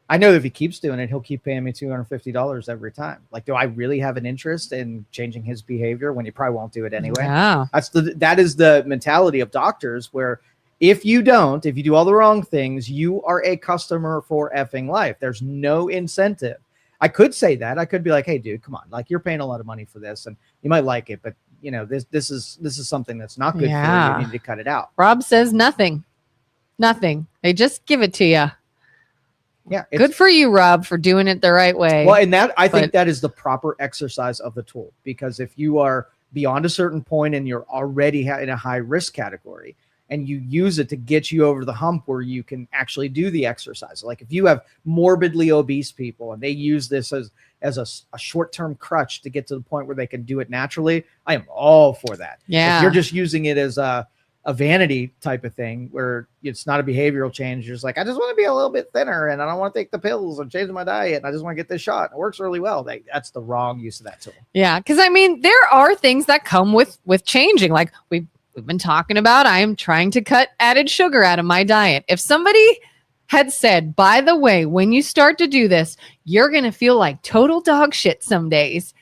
I know that if he keeps doing it, he'll keep paying me $250 every time. Like, do I really have an interest in changing his behavior when he probably won't do it anyway? Yeah. That is the mentality of doctors, where if you do all the wrong things, you are a customer for effing life. There's no incentive. I could say that. I could be like, hey, dude, come on. Like, you're paying a lot of money for this and you might like it, but you know, this is something that's not good for you. You need to cut it out. Rob says nothing. They just give it to you. Yeah. Good for you, Rob, for doing it the right way. Well, and I think that is the proper exercise of the tool, because if you are beyond a certain point and you're already in a high risk category and you use it to get you over the hump where you can actually do the exercise. Like, if you have morbidly obese people and they use this as a short-term crutch to get to the point where they can do it naturally, I am all for that. Yeah. If you're just using it as a vanity type of thing where it's not a behavioral change. You're just like, I just want to be a little bit thinner and I don't want to take the pills and change my diet. And I just want to get this shot. It works really well. That's the wrong use of that tool. Yeah. Cause I mean, there are things that come with changing. Like we've been talking about, I am trying to cut added sugar out of my diet. If somebody had said, by the way, when you start to do this, you're going to feel like total dog shit some days,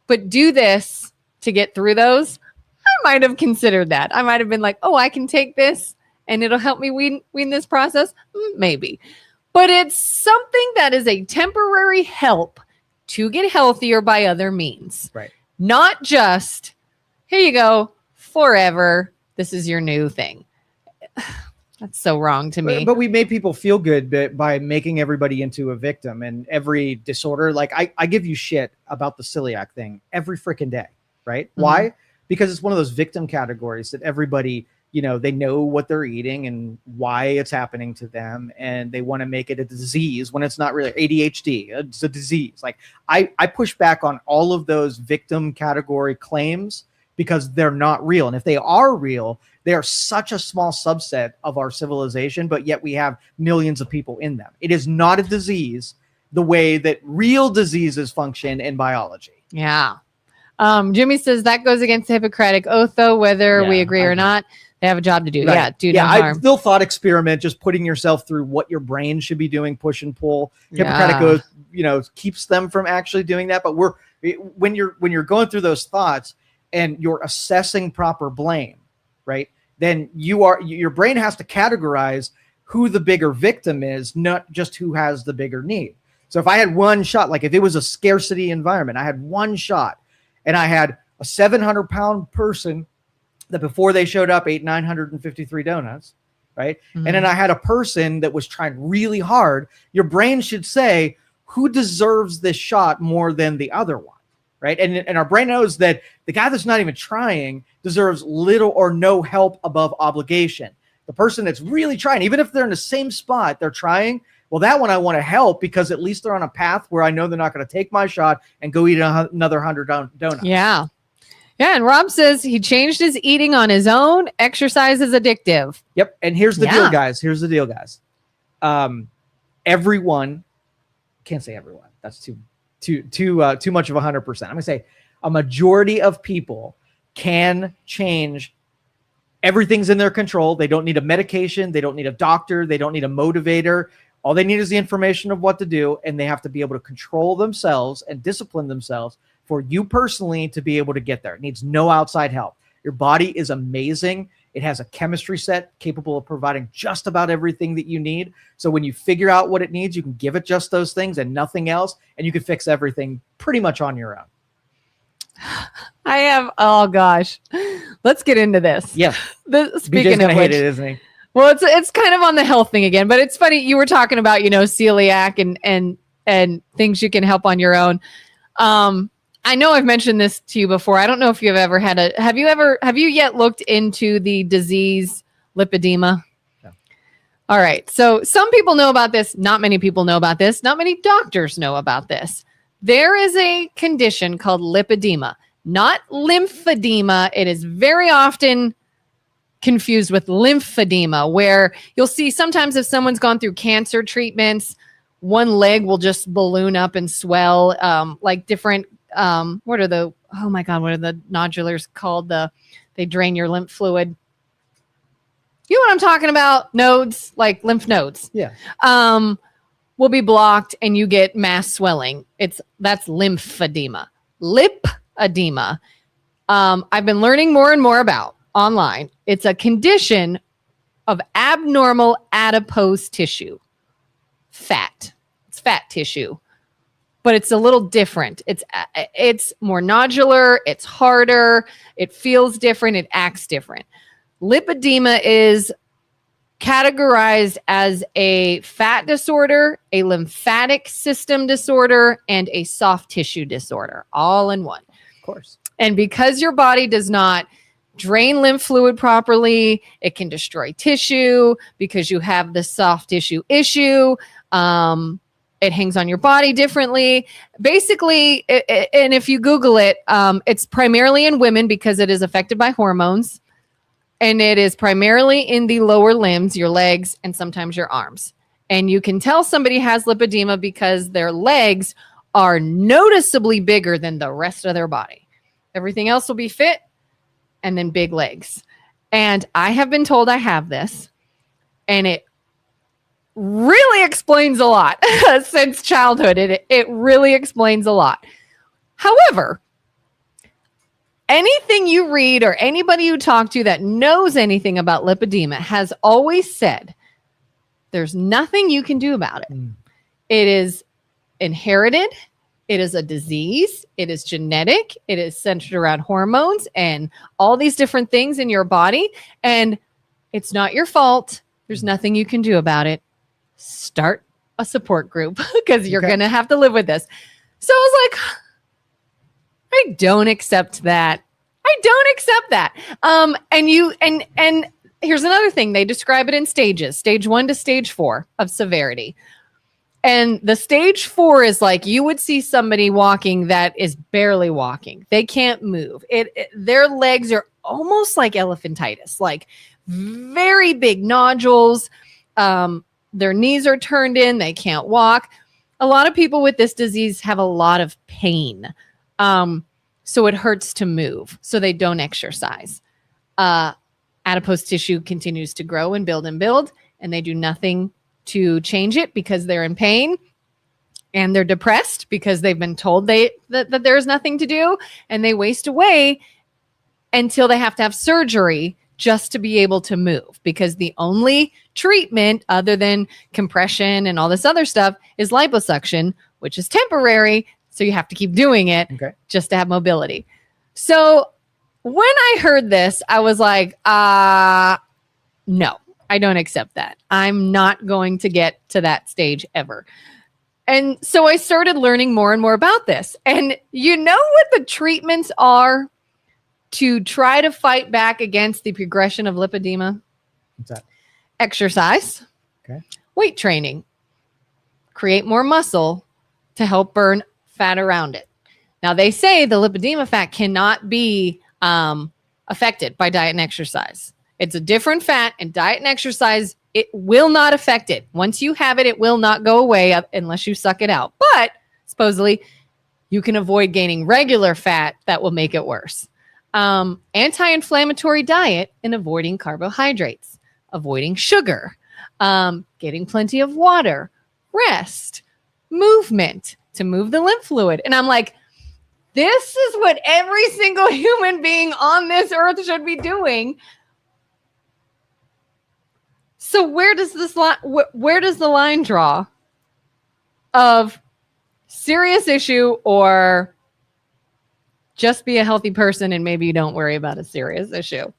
but do this to get through those, I might have considered that. I might have been like, oh, I can take this and it'll help me wean this process. Maybe. But it's something that is a temporary help to get healthier by other means. Right. Not just, here you go, forever. This is your new thing. That's so wrong to me. But we made people feel good by making everybody into a victim, and every disorder. Like I give you shit about the celiac thing every freaking day. Right. Mm-hmm. Why? Because it's one of those victim categories that everybody, they know what they're eating and why it's happening to them. And they want to make it a disease when it's not really. ADHD. It's a disease. Like I push back on all of those victim category claims because they're not real. And if they are real, they are such a small subset of our civilization, but yet we have millions of people in them. It is not a disease the way that real diseases function in biology. Yeah. Jimmy says that goes against the Hippocratic Oath, though, whether we agree or not. They have a job to do. Right. Yeah, do no harm. I still thought experiment, just putting yourself through what your brain should be doing, push and pull. Hippocratic Oath, keeps them from actually doing that. But when you're going through those thoughts and you're assessing proper blame, right? Then your brain has to categorize who the bigger victim is, not just who has the bigger need. So if I had one shot, like if it was a scarcity environment, I had one shot. And I had a 700-pound person that before they showed up ate 953 donuts. right? And then I had a person that was trying really hard. Your brain should say, who deserves this shot more than the other one, right? And our brain knows that the guy that's not even trying deserves little or no help above obligation. The person that's really trying, even if they're in the same spot, they're trying, well, that one I want to help because at least they're on a path where I know they're not going to take my shot and go eat another 100 donuts. Yeah. Yeah. And Rob says he changed his eating on his own. Exercise is addictive. Yep. And here's the deal, guys. Here's the deal, guys. Everyone, can't say everyone. That's too much of 100%. I'm going to say a majority of people can change. Everything's in their control. They don't need a medication. They don't need a doctor. They don't need a motivator. All they need is the information of what to do, and they have to be able to control themselves and discipline themselves for you personally to be able to get there. It needs no outside help. Your body is amazing. It has a chemistry set capable of providing just about everything that you need. So when you figure out what it needs, you can give it just those things and nothing else, and you can fix everything pretty much on your own. Oh gosh. Let's get into this. Yeah. Speaking BJ's of which, hate it, isn't he? Well, it's kind of on the health thing again, but it's funny. You were talking about, celiac and things you can help on your own. I know I've mentioned this to you before. I don't know if you've ever have you yet looked into the disease lipedema? No. All right. So some people know about this. Not many people know about this. Not many doctors know about this. There is a condition called lipedema, not lymphedema. It is very often confused with lymphedema, where you'll see sometimes if someone's gone through cancer treatments, one leg will just balloon up and swell, like different, what are the nodulars called? They drain your lymph fluid. You know what I'm talking about? Nodes, like lymph nodes. Yeah. Will be blocked and you get mass swelling. That's lymphedema. Lipedema. I've been learning more and more about online. It's a condition of abnormal adipose tissue. Fat. It's fat tissue. But it's a little different. It's more nodular, it's harder, it feels different, it acts different. Lipedema is categorized as a fat disorder, a lymphatic system disorder, and a soft tissue disorder, all in one. Of course. And because your body does not drain lymph fluid properly, it can destroy tissue because you have the soft tissue issue. It hangs on your body differently. Basically, and if you Google it, it's primarily in women because it is affected by hormones. And it is primarily in the lower limbs, your legs, and sometimes your arms. And you can tell somebody has lipedema because their legs are noticeably bigger than the rest of their body. Everything else will be fit, and then big legs. And I have been told I have this, and it really explains a lot since childhood. It really explains a lot. However, anything you read or anybody you talk to that knows anything about lipedema has always said there's nothing you can do about it. It is inherited. It is a disease. It is genetic. It is centered around hormones and all these different things in your body. And it's not your fault. There's nothing you can do about it. Start a support group because you're going to have to live with this. So I was like, I don't accept that. And here's another thing. They describe it in stages, stage 1 to stage 4 of severity. And the stage 4 is like you would see somebody walking that is barely walking. They can't move. Their legs are almost like elephantitis, like very big nodules. Their knees are turned in. They can't walk. A lot of people with this disease have a lot of pain. So it hurts to move. So they don't exercise. Adipose tissue continues to grow and build, and they do nothing to change it because they're in pain, and they're depressed because they've been told that there's nothing to do, and they waste away until they have to have surgery just to be able to move, because the only treatment other than compression and all this other stuff is liposuction, which is temporary. So you have to keep doing it just to have mobility. So when I heard this, I was like, no. I don't accept that. I'm not going to get to that stage ever. And so I started learning more and more about this. And you know what the treatments are to try to fight back against the progression of lipedema? What's that? Exercise, Okay. weight training, create more muscle to help burn fat around it. Now, they say the lipedema fat cannot be affected by diet and exercise. It's a different fat, and diet and exercise, it will not affect it. Once you have it, it will not go away unless you suck it out. But supposedly, you can avoid gaining regular fat that will make it worse. Anti-inflammatory diet and avoiding carbohydrates, avoiding sugar, getting plenty of water, rest, movement to move the lymph fluid. And I'm like, this is what every single human being on this earth should be doing. So where does the line draw of serious issue or just be a healthy person and maybe you don't worry about a serious issue?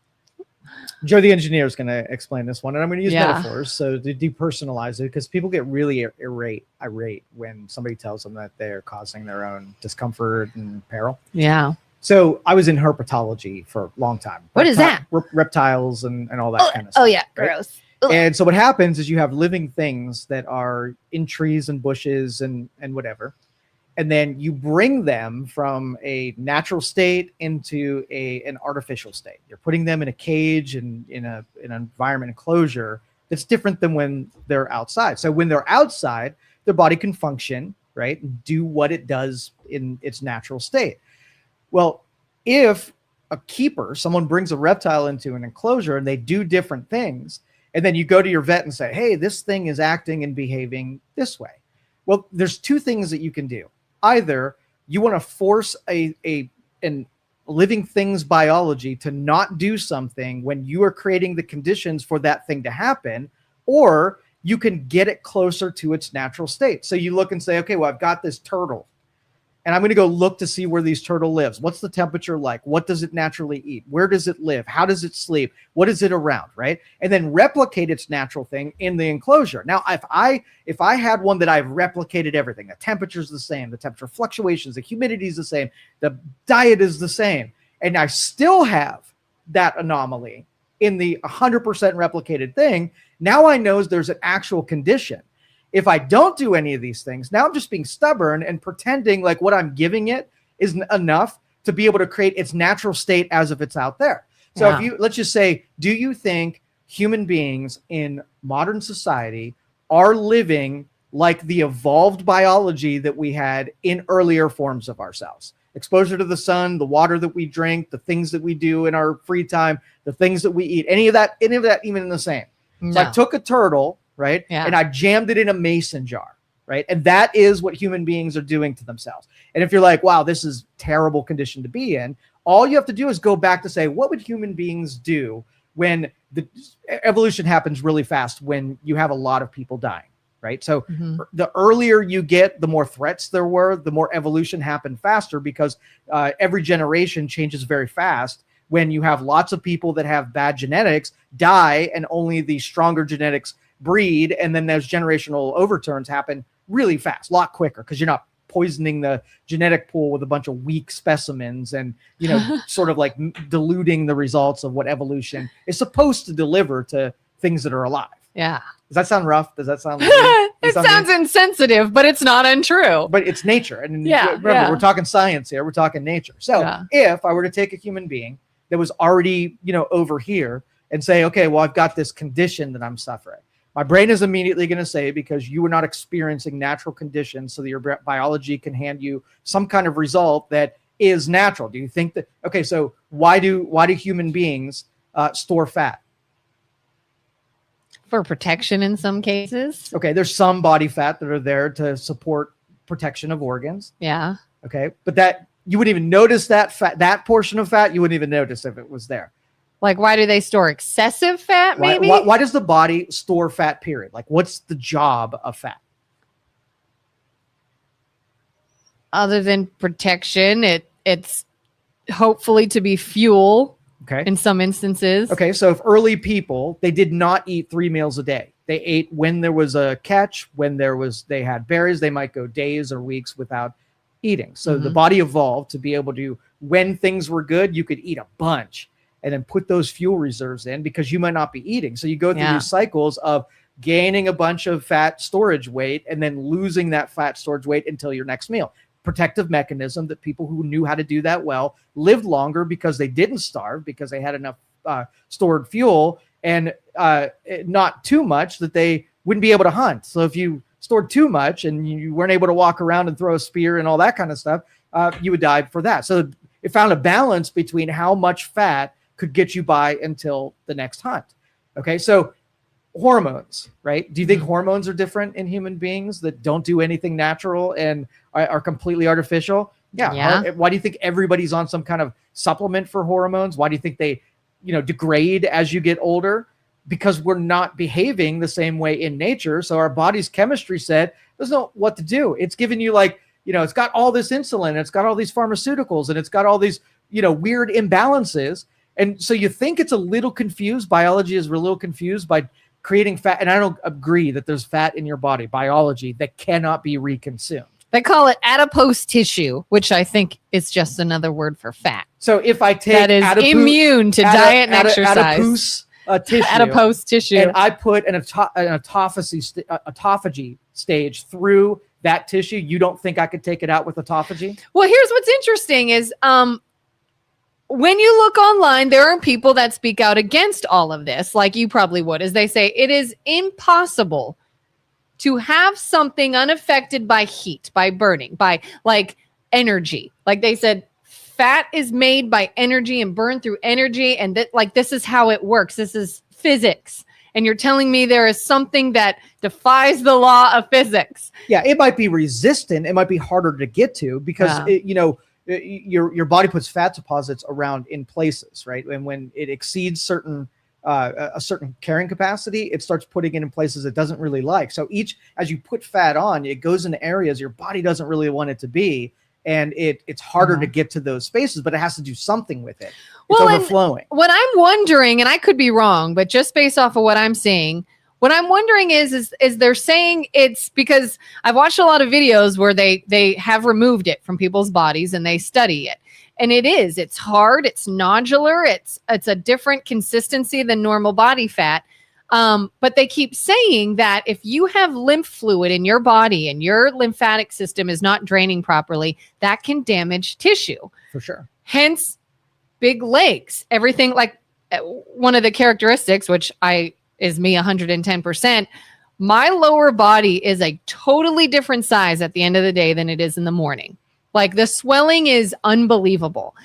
Joe, the engineer, is going to explain this one, and I'm going to use metaphors so to depersonalize it, because people get really irate when somebody tells them that they're causing their own discomfort and peril. Yeah. So I was in herpetology for a long time. What is that? Reptiles and all that kind of stuff. Oh, yeah. Right? Gross. And so what happens is you have living things that are in trees and bushes and whatever. And then you bring them from a natural state into an artificial state. You're putting them in a cage and in an environment enclosure that's different than when they're outside. So when they're outside, their body can function, right, and do what it does in its natural state. Well, if a keeper, someone brings a reptile into an enclosure and they do different things, and then you go to your vet and say, hey, this thing is acting and behaving this way. Well, there's two things that you can do. Either you want to force a living thing's biology to not do something when you are creating the conditions for that thing to happen, or you can get it closer to its natural state. So you look and say, okay, well, I've got this turtle, and I'm going to go look to see where this turtle lives. What's the temperature like? What does it naturally eat? Where does it live? How does it sleep? What is it around, right? And then replicate its natural thing in the enclosure. Now, if I had one that I've replicated everything, the temperature's the same, the temperature fluctuations, the humidity is the same, the diet is the same, and I still have that anomaly in the 100% replicated thing, now I know there's an actual condition. If I don't do any of these things, now I'm just being stubborn and pretending like what I'm giving it is enough to be able to create its natural state as if it's out there. So if let's just say, do you think human beings in modern society are living like the evolved biology that we had in earlier forms of ourselves? Exposure to the sun, the water that we drink, the things that we do in our free time, the things that we eat, any of that even the same. No. So I took a turtle, right? Yeah. And I jammed it in a mason jar, right? And that is what human beings are doing to themselves. And if you're like, wow, this is terrible condition to be in, all you have to do is go back to say, what would human beings do when the evolution happens really fast, when you have a lot of people dying, right? So the earlier you get, the more threats there were, the more evolution happened faster, because every generation changes very fast. When you have lots of people that have bad genetics die and only the stronger genetics breed, and then those generational overturns happen really fast, a lot quicker, because you're not poisoning the genetic pool with a bunch of weak specimens and, you know, sort of like diluting the results of what evolution is supposed to deliver to things that are alive. Yeah. Does that sound rough? Does that sound it sounds insensitive, but it's not untrue. But it's nature. And remember, we're talking science here. We're talking nature. So if I were to take a human being that was already, you know, over here and say, okay, well, I've got this condition that I'm suffering, my brain is immediately going to say, because you are not experiencing natural conditions so that your biology can hand you some kind of result that is natural. Do you think that, okay, so why do human beings store fat? For protection in some cases. Okay, there's some body fat that are there to support protection of organs. Yeah. Okay, but that you wouldn't even notice that fat, that portion of fat, you wouldn't even notice if it was there. Like, why do they store excessive fat, maybe? Why does the body store fat, period? Like, what's the job of fat? Other than protection, it's hopefully to be fuel Okay. in some instances. Okay. So if early people, they did not eat 3 meals a day. They ate when there was a catch, they had berries, they might go days or weeks without eating. So the body evolved to be able to, when things were good, you could eat a bunch and then put those fuel reserves in because you might not be eating. So you go through these cycles of gaining a bunch of fat storage weight and then losing that fat storage weight until your next meal. Protective mechanism that people who knew how to do that well lived longer because they didn't starve, because they had enough stored fuel and not too much that they wouldn't be able to hunt. So if you stored too much and you weren't able to walk around and throw a spear and all that kind of stuff, you would die for that. So it found a balance between how much fat could get you by until the next hunt. Okay, so hormones, right? Do you think hormones are different in human beings that don't do anything natural and are completely artificial? Yeah. Why do you think everybody's on some kind of supplement for hormones? Why do you think they, degrade as you get older? Because we're not behaving the same way in nature. So our body's chemistry set doesn't know what to do. It's giving you it's got all this insulin, it's got all these pharmaceuticals, and it's got all these, weird imbalances. And so you think it's a little confused. Biology is a little confused by creating fat. And I don't agree that there's fat in your body, biology, that cannot be reconsumed. They call it adipose tissue, which I think is just another word for fat. So if I take that is immune to diet and exercise. Adipose tissue. And I put an autophagy stage through that tissue, you don't think I could take it out with autophagy? Well, here's what's interesting is when you look online, there are people that speak out against all of this, like you probably would, as they say, it is impossible to have something unaffected by heat, by burning, by energy. Like they said, fat is made by energy and burned through energy. And this is how it works. This is physics. And you're telling me there is something that defies the law of physics. Yeah, it might be resistant. It might be harder to get to because, your body puts fat deposits around in places, right? And when it exceeds a certain carrying capacity, it starts putting it in places it doesn't really like. So as you put fat on, it goes into areas your body doesn't really want it to be. And it's harder to get to those spaces, but it has to do something with it. It's overflowing. What I'm wondering, and I could be wrong, but just based off of what I'm seeing, what I'm wondering is they're saying it's because I've watched a lot of videos where they have removed it from people's bodies and they study it. And it's hard, it's nodular, it's a different consistency than normal body fat. But they keep saying that if you have lymph fluid in your body and your lymphatic system is not draining properly, that can damage tissue. For sure. Hence, big legs, everything like one of the characteristics, which is me 110%. My lower body is a totally different size at the end of the day than it is in the morning. Like the swelling is unbelievable.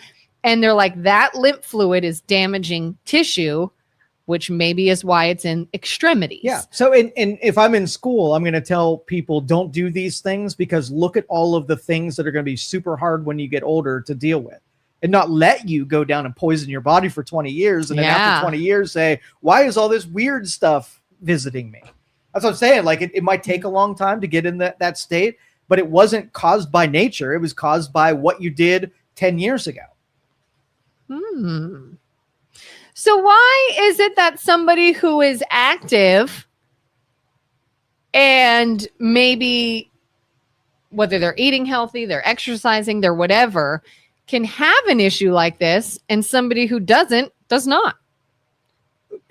And they're like, that lymph fluid is damaging tissue, which maybe is why it's in extremities. Yeah. So if I'm in school, I'm going to tell people don't do these things because look at all of the things that are going to be super hard when you get older to deal with and not let you go down and poison your body for 20 years. And then after 20 years say, why is all this weird stuff visiting me? That's what I'm saying. Like it might take a long time to get in that state, but it wasn't caused by nature. It was caused by what you did 10 years ago. So why is it that somebody who is active and maybe whether they're eating healthy, they're exercising, they're whatever, can have an issue like this and somebody who does not?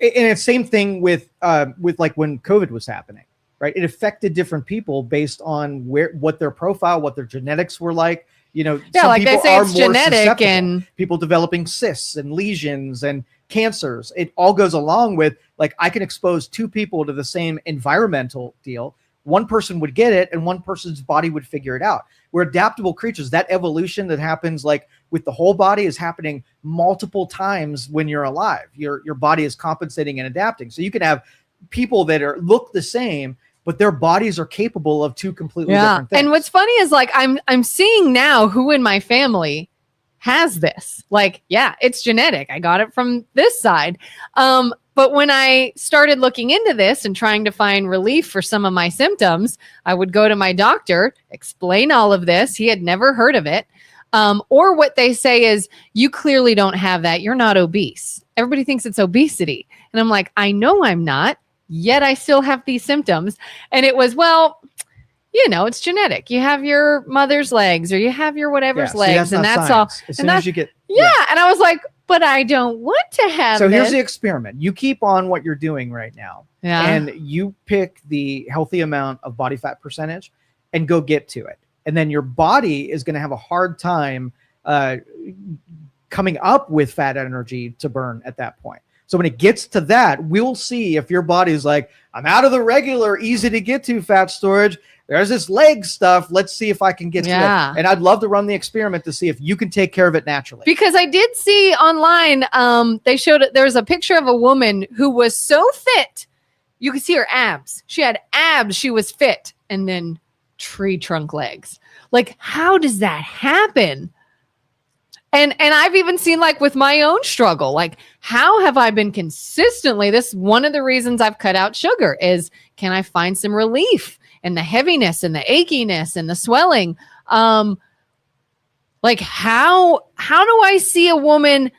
And it's same thing with like when COVID was happening, right? It affected different people based on what their profile, what their genetics were like. Some like people they say are it's more genetic susceptible. and people developing cysts and lesions and cancers. It all goes along with like I can expose two people to the same environmental deal. One person would get it and one person's body would figure it out. We're adaptable creatures. That evolution that happens like with the whole body is happening multiple times when you're alive. Your body is compensating and adapting. So you can have people that look the same, but their bodies are capable of two completely different things. And what's funny is like I'm seeing now who in my family has this. Like, yeah, it's genetic. I got it from this side. But when I started looking into this and trying to find relief for some of my symptoms, I would go to my doctor, explain all of this. He had never heard of it. Or what they say is, you clearly don't have that. You're not obese. Everybody thinks it's obesity. And I'm like, I know I'm not, yet I still have these symptoms. And it was, well, it's genetic. You have your mother's legs or you have your whatever's legs. And that's all. As soon as you get. Yeah. And I was like, but I don't want to have So here's the experiment. You keep on what you're doing right now. Yeah. And you pick the healthy amount of body fat percentage and go get to it. And then your body is going to have a hard time coming up with fat energy to burn at that point. So when it gets to that, we'll see if your body's like, I'm out of the regular, easy to get to fat storage. There's this leg stuff. Let's see if I can get to it. And I'd love to run the experiment to see if you can take care of it naturally. Because I did see online, they showed it. There was a picture of a woman who was so fit. You could see her abs. She had abs. She was fit. And then tree trunk legs. Like, how does that happen? And I've even seen, like, with my own struggle, like, how have I been consistently, this one of the reasons I've cut out sugar is, can I find some relief in the heaviness and the achiness and the swelling? Like, how do I see a woman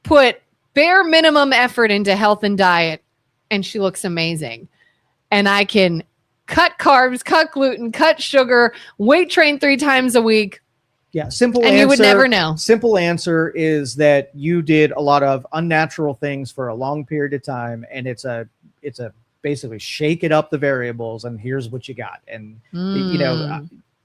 put bare minimum effort into health and diet and she looks amazing? And I can cut carbs, cut gluten, cut sugar, weight train 3 times a week. Yeah, simple and answer. You would never know. Simple answer is that you did a lot of unnatural things for a long period of time, and it's a basically shake it up the variables, and here's what you got. And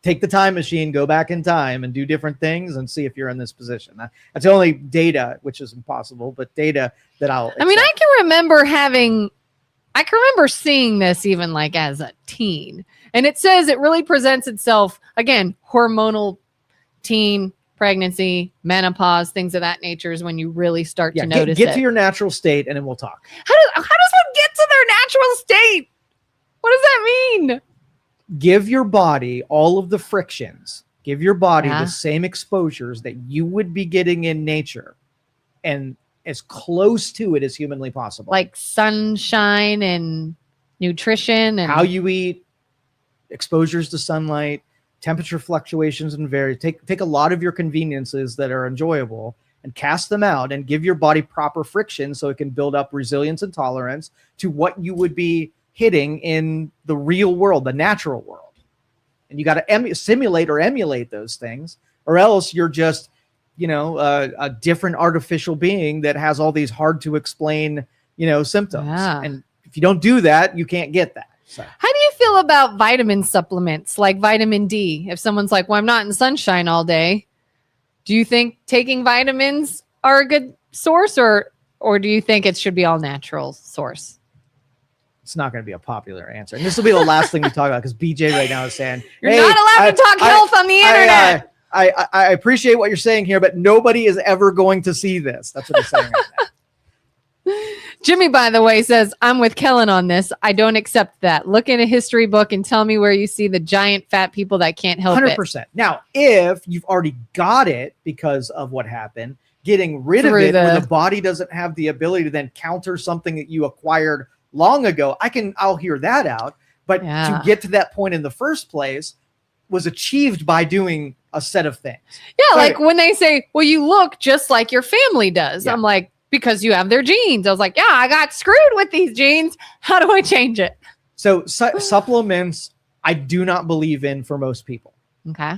take the time machine, go back in time, and do different things, and see if you're in this position. That's the only data, which is impossible, but data that I'll. Accept. I mean, I can remember seeing this even like as a teen, and it says it really presents itself again hormonal. Teen, pregnancy, menopause, things of that nature is when you really start to notice get to your natural state, and then we'll talk. How does one get to their natural state? What does that mean? Give your body all of the frictions. Give your body the same exposures that you would be getting in nature, and as close to it as humanly possible. Like sunshine and nutrition and how you eat, exposures to sunlight, temperature fluctuations, and take a lot of your conveniences that are enjoyable and cast them out and give your body proper friction so it can build up resilience and tolerance to what you would be hitting in the real world, the natural world. And you got to simulate or emulate those things, or else you're just, a different artificial being that has all these hard to explain, symptoms. Yeah. And if you don't do that, you can't get that. So. How do you feel about vitamin supplements like vitamin D? If someone's like, well, I'm not in sunshine all day. Do you think taking vitamins are a good source or do you think it should be all natural source? It's not going to be a popular answer. And this will be the last thing we talk about because BJ right now is saying, you're not allowed to talk health on the internet. I appreciate what you're saying here, but nobody is ever going to see this. That's what he's saying right now. Jimmy, by the way, says, I'm with Kelin on this. I don't accept that. Look in a history book and tell me where you see the giant fat people that can't help 100%. Now, if you've already got it because of what happened, getting rid of it when the body doesn't have the ability to then counter something that you acquired long ago, I'll hear that out. But to get to that point in the first place was achieved by doing a set of things. Yeah, so like when they say, well, you look just like your family does. Yeah. I'm like, because you have their genes. I was like, yeah, I got screwed with these genes. How do I change it? So supplements, I do not believe in for most people. Okay.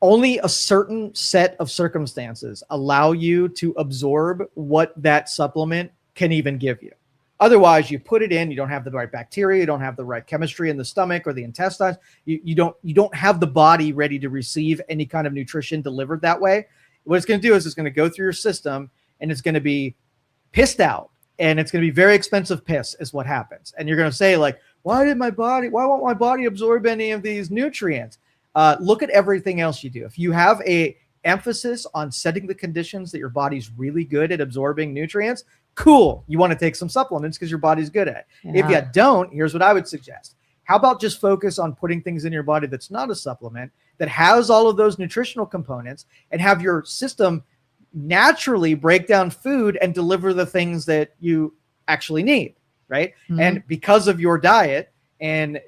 Only a certain set of circumstances allow you to absorb what that supplement can even give you. Otherwise, you put it in, you don't have the right bacteria, you don't have the right chemistry in the stomach or the intestines. You don't have the body ready to receive any kind of nutrition delivered that way. What it's going to do is it's going to go through your system, and it's going to be pissed out, and it's going to be very expensive piss is what happens. And you're going to say like, why won't my body absorb any of these nutrients? Look at everything else you do. If you have a emphasis on setting the conditions that your body's really good at absorbing nutrients, cool. You want to take some supplements because your body's good at it. Yeah. If you don't, here's what I would suggest. How about just focus on putting things in your body that's not a supplement, that has all of those nutritional components, and have your system naturally break down food and deliver the things that you actually need, right? Mm-hmm. And because of your diet, and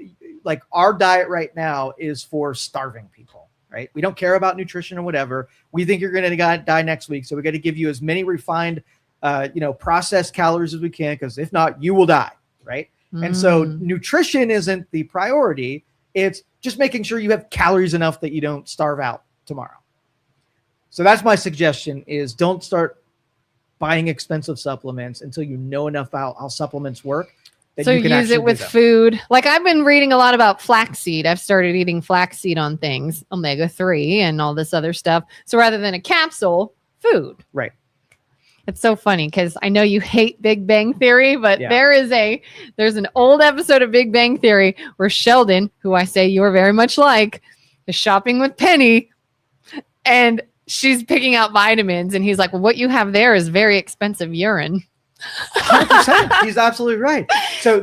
like our diet right now is for starving people, right? We don't care about nutrition or whatever. We think you're going to die next week. So we got to give you as many refined, processed calories as we can, because if not, you will die, right? And so nutrition isn't the priority. It's just making sure you have calories enough that you don't starve out tomorrow. So that's my suggestion, is don't start buying expensive supplements until you know enough how supplements work. So you can use it with food. Like I've been reading a lot about flaxseed. I've started eating flaxseed on things, omega-3 and all this other stuff. So rather than a capsule, food. Right. It's so funny because I know you hate Big Bang Theory, but Yeah. there's an old episode of Big Bang Theory where Sheldon, who I say you're very much like, is shopping with Penny, and she's picking out vitamins, and he's like, well, what you have there is very expensive urine. 100%. He's absolutely right. So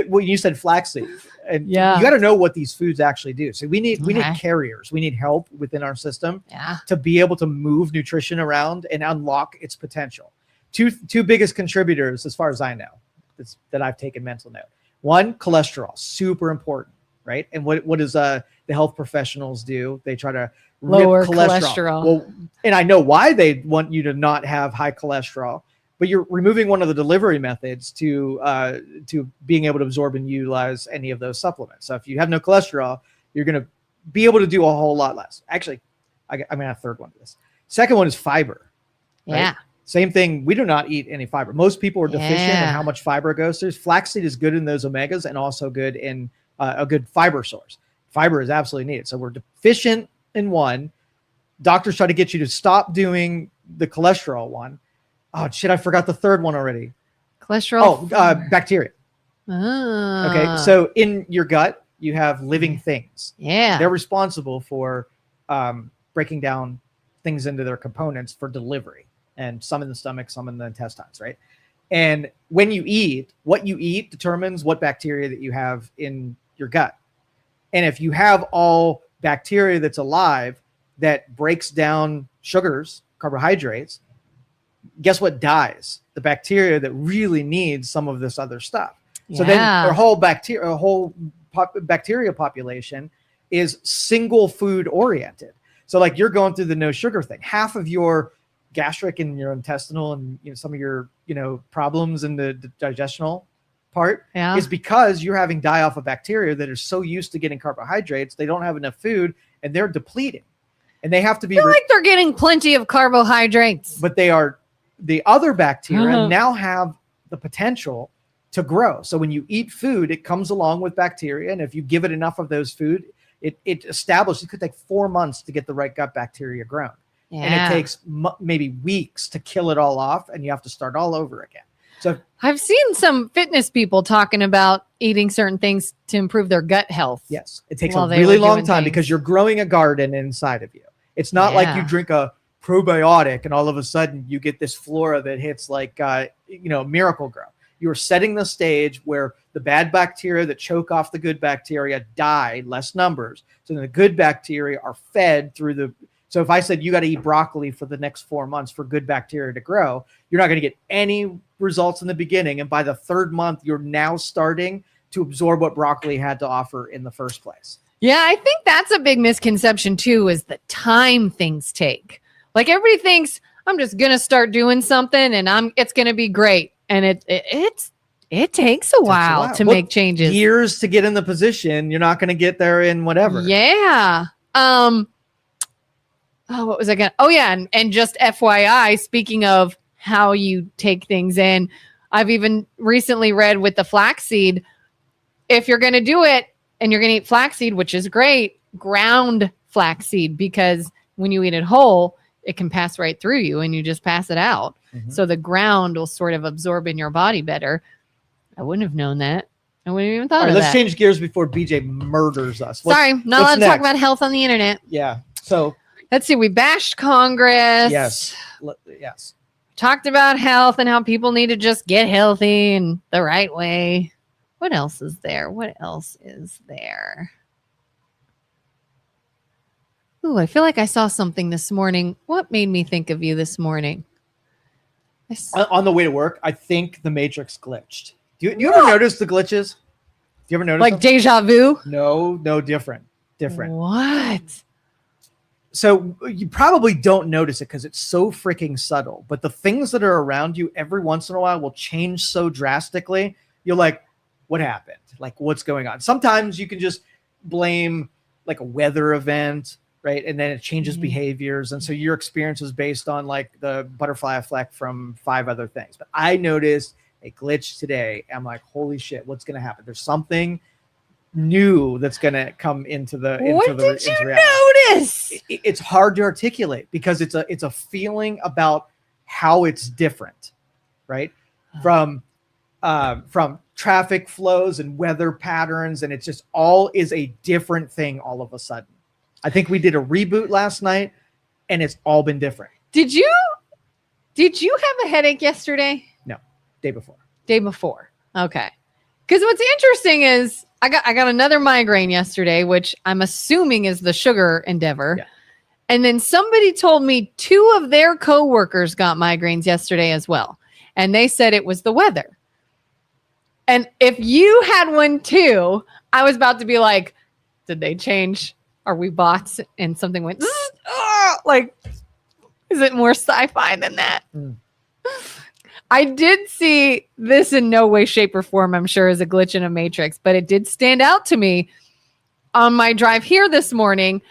when you said flaxseed, and you got to know what these foods actually do. So we need carriers. We need help within our system to be able to move nutrition around and unlock its potential. Two biggest contributors, as far as I know, that I've taken mental note. One, cholesterol, super important, right? And what does the health professionals do? They try to lower cholesterol. Well, and I know why they want you to not have high cholesterol, but you're removing one of the delivery methods to being able to absorb and utilize any of those supplements. So if you have no cholesterol, you're going to be able to do a whole lot less. Actually, I'm going to have a third one to this. Second one is fiber. Right? Yeah. Same thing. We do not eat any fiber. Most people are deficient in how much fiber goes through. Flaxseed is good in those omegas and also good in a good fiber source. Fiber is absolutely needed. So we're deficient in one. Doctors try to get you to stop doing the cholesterol one. Oh, shit, I forgot the third one already. Cholesterol? Bacteria. Okay, so in your gut, you have living things. Yeah. They're responsible for breaking down things into their components for delivery. And some in the stomach, some in the intestines, right? And when you eat, what you eat determines what bacteria that you have in your gut. And if you have all bacteria that's alive that breaks down sugars, carbohydrates, guess what dies? The bacteria that really needs some of this other stuff. So then their whole bacteria population is single food oriented. So like you're going through the no sugar thing. Half of your gastric and your intestinal and some of your problems in the digestional part is because you're having die off of bacteria that are so used to getting carbohydrates, they don't have enough food and they're depleting. And they have to be like they're getting plenty of carbohydrates. But the other bacteria now have the potential to grow. So when you eat food, it comes along with bacteria. And if you give it enough of those food, it establishes, it could take 4 months to get the right gut bacteria grown. Yeah. And it takes maybe weeks to kill it all off. And you have to start all over again. So I've seen some fitness people talking about eating certain things to improve their gut health. Yes. It takes a really long time because you're growing a garden inside of you. It's not like you drink a probiotic and all of a sudden you get this flora that hits like, Miracle Grow. You're setting the stage where the bad bacteria that choke off the good bacteria die, less numbers. So then the good bacteria are fed through so if I said you got to eat broccoli for the next 4 months for good bacteria to grow, you're not going to get any results in the beginning. And by the third month, you're now starting to absorb what broccoli had to offer in the first place. Yeah, I think that's a big misconception too, is the time things take. Like everybody thinks I'm just going to start doing something and it's going to be great. And it takes a while to make changes. Years to get in the position. You're not going to get there in whatever. Yeah. What was I going to? Oh, yeah. And just FYI, speaking of how you take things in, I've even recently read with the flaxseed, if you're going to do it and you're going to eat flaxseed, which is great, ground flaxseed, because when you eat it whole, it can pass right through you and you just pass it out. Mm-hmm. So the ground will sort of absorb in your body better. I wouldn't have known that. I wouldn't have even thought of that. Let's change gears before BJ murders us. Sorry, not allowed to talk about health on the internet. Yeah. So let's see. We bashed Congress. Yes. Talked about health and how people need to just get healthy and the right way. What else is there? Ooh, I feel like I saw something this morning. What made me think of you this morning? On the way to work, I think the Matrix glitched. Do you ever notice the glitches? Do you ever notice like them? Deja vu? No, different. What? So you probably don't notice it because it's so freaking subtle, but the things that are around you every once in a while will change so drastically. You're like, what happened? Like, what's going on? Sometimes you can just blame like a weather event, right? And then it changes behaviors. And so your experience is based on like the butterfly effect from 5 other things. But I noticed a glitch today. I'm like, holy shit, what's going to happen? There's something new that's going to come into the What did you notice? It's hard to articulate because it's a feeling about how it's different, right? From traffic flows and weather patterns, and it's just all is a different thing all of a sudden. I think we did a reboot last night and it's all been different. Did you have a headache yesterday? No, day before. Okay. Because what's interesting is I got another migraine yesterday, which I'm assuming is the sugar endeavor. Yeah. And then somebody told me 2 of their coworkers got migraines yesterday as well. And they said it was the weather. And if you had one too, I was about to be like, did they change? Are we bots? And something went, like, is it more sci-fi than that? I did see this in no way, shape, or form, I'm sure, as a glitch in a matrix, but it did stand out to me. On my drive here this morning,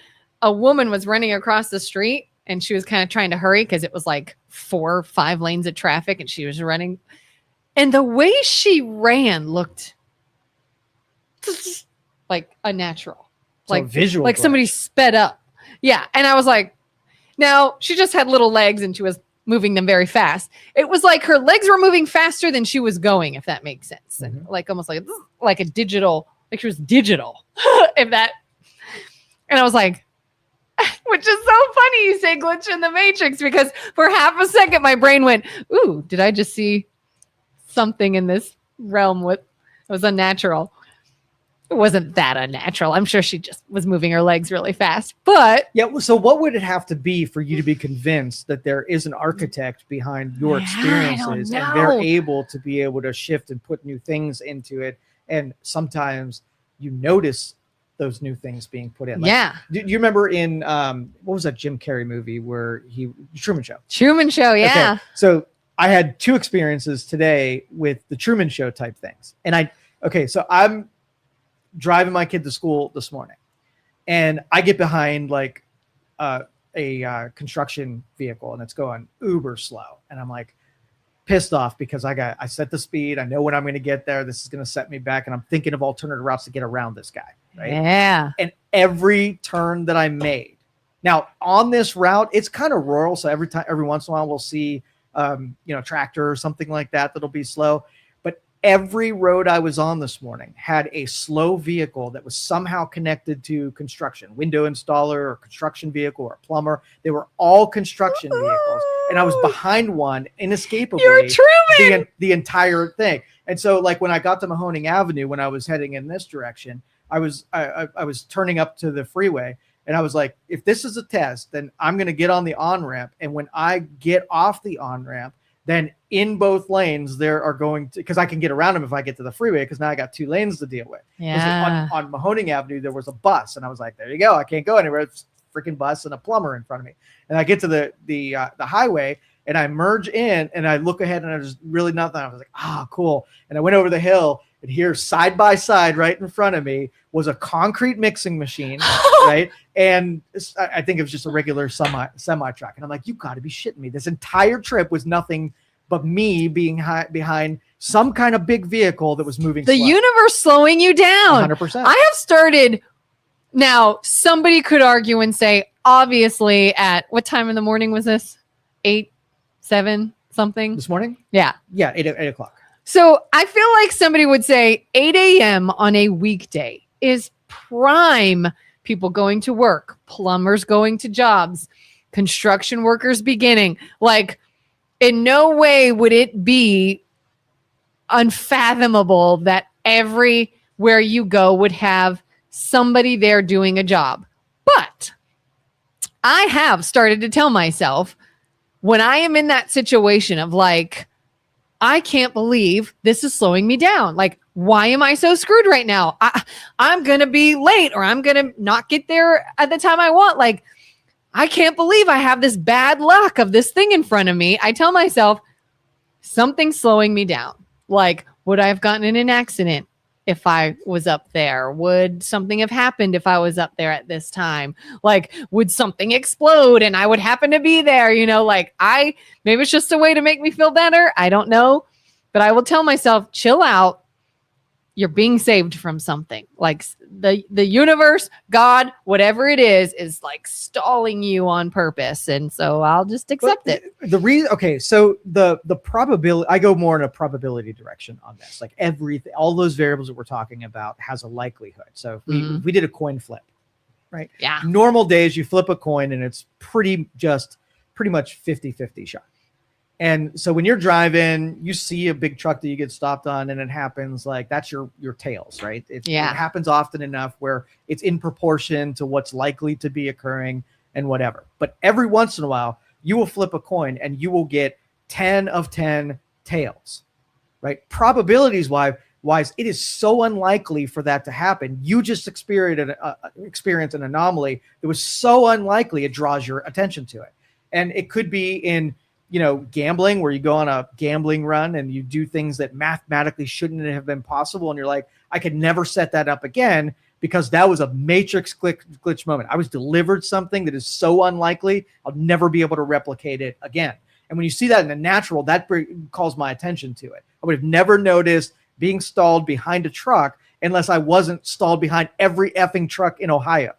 a woman was running across the street and she was kind of trying to hurry because it was like 4 or 5 lanes of traffic and she was running. And the way she ran looked like unnatural. So like visual. Like somebody sped up. Yeah. And I was like, now she just had little legs and she was moving them very fast. It was like her legs were moving faster than she was going, if that makes sense. And like almost like a digital, like she was digital, if that. And I was like, which is so funny you say glitch in the matrix, because for half a second my brain went, ooh, did I just see something in this realm it was unnatural? It wasn't that unnatural. I'm sure she just was moving her legs really fast. But yeah, so what would it have to be for you to be convinced that there is an architect behind your experiences and they're able to shift and put new things into it? And sometimes you notice those new things being put in. Like, do you remember in what was that Jim Carrey movie where Truman Show? Truman Show, yeah. Okay, so I had 2 experiences today with the Truman Show type things. And so I'm driving my kid to school this morning and I get behind like a construction vehicle and it's going uber slow. And I'm like pissed off because I set the speed. I know when I'm going to get there. This is going to set me back. And I'm thinking of alternative routes to get around this guy. Right. Yeah. And every turn that I made now on this route, it's kind of rural. So every once in a while we'll see, tractor or something like that that'll be slow. Every road I was on this morning had a slow vehicle that was somehow connected to construction, window installer or construction vehicle or plumber. They were all construction vehicles. And I was behind one inescapably. You're Truman! The entire thing. And so like when I got to Mahoning Avenue, when I was heading in this direction, I was turning up to the freeway. And I was like, if this is a test, then I'm going to get on the on-ramp. And when I get off the on-ramp, then in both lanes there are going to, because I can get around them if I get to the freeway, because now I got 2 lanes to deal with. Yeah. On Mahoning Avenue there was a bus, and I was like, there you go, I can't go anywhere. It's a freaking bus and a plumber in front of me. And I get to the highway and I merge in and I look ahead and there's really nothing. I was like, cool. And I went over the hill and here side by side right in front of me was a concrete mixing machine, right? And I think it was just a regular semi truck. And I'm like, you got to be shitting me. This entire trip was nothing but me being behind some kind of big vehicle that was moving. The universe slowing you down. 100%. I have started. Now, somebody could argue and say, obviously, at what time in the morning was this? 8, 7, something? This morning? Yeah. Yeah, 8 o'clock. So I feel like somebody would say 8 a.m. on a weekday is prime. People going to work, plumbers going to jobs, construction workers beginning. Like, in no way would it be unfathomable that everywhere you go would have somebody there doing a job. But I have started to tell myself when I am in that situation of like, I can't believe this is slowing me down. Like, why am I so screwed right now? I'm going to be late or I'm going to not get there at the time I want. Like, I can't believe I have this bad luck of this thing in front of me. I tell myself something's slowing me down. Like, would I have gotten in an accident if I was up there? Would something have happened if I was up there at this time? Like, would something explode and I would happen to be there? Like maybe it's just a way to make me feel better. I don't know. But I will tell myself, chill out. You're being saved from something. Like the universe, God, whatever it is like stalling you on purpose. And so I'll just accept it. The reason, okay, so the probability, I go more in a probability direction on this. Like everything, all those variables that we're talking about has a likelihood. So if we did a coin flip, right? Yeah. Normal days, you flip a coin and it's pretty much 50-50 shot. And so when you're driving, you see a big truck that you get stopped on and it happens, like that's your tails, right? It happens often enough where it's in proportion to what's likely to be occurring and whatever. But every once in a while, you will flip a coin and you will get 10 of 10 tails, right? Probabilities wise, it is so unlikely for that to happen. You just experience an anomaly that was so unlikely, it draws your attention to it. And it could be in gambling, where you go on a gambling run and you do things that mathematically shouldn't have been possible. And you're like, I could never set that up again because that was a matrix glitch moment. I was delivered something that is so unlikely, I'll never be able to replicate it again. And when you see that in the natural, that calls my attention to it. I would have never noticed being stalled behind a truck unless I wasn't stalled behind every effing truck in Ohio.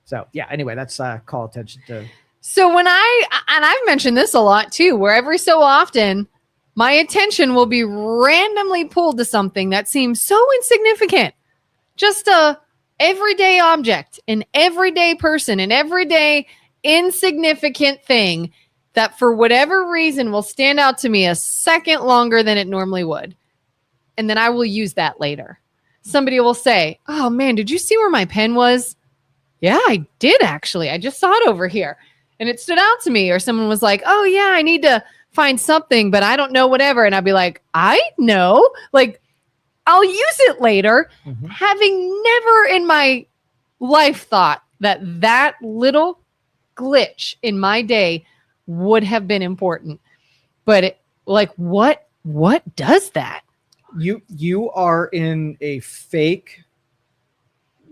So yeah, anyway, that's call attention to. So and I've mentioned this a lot too, where every so often my attention will be randomly pulled to something that seems so insignificant. Just a everyday object, an everyday person, an everyday insignificant thing that for whatever reason will stand out to me a second longer than it normally would. And then I will use that later. Somebody will say, oh man, did you see where my pen was? Yeah, I did actually. I just saw it over here. And it stood out to me. Or someone was like, oh yeah, I need to find something, but I don't know whatever. And I'd be like, I know. Like, I'll use it later. Mm-hmm. Having never in my life thought that little glitch in my day would have been important. But what does that? You are in a fake,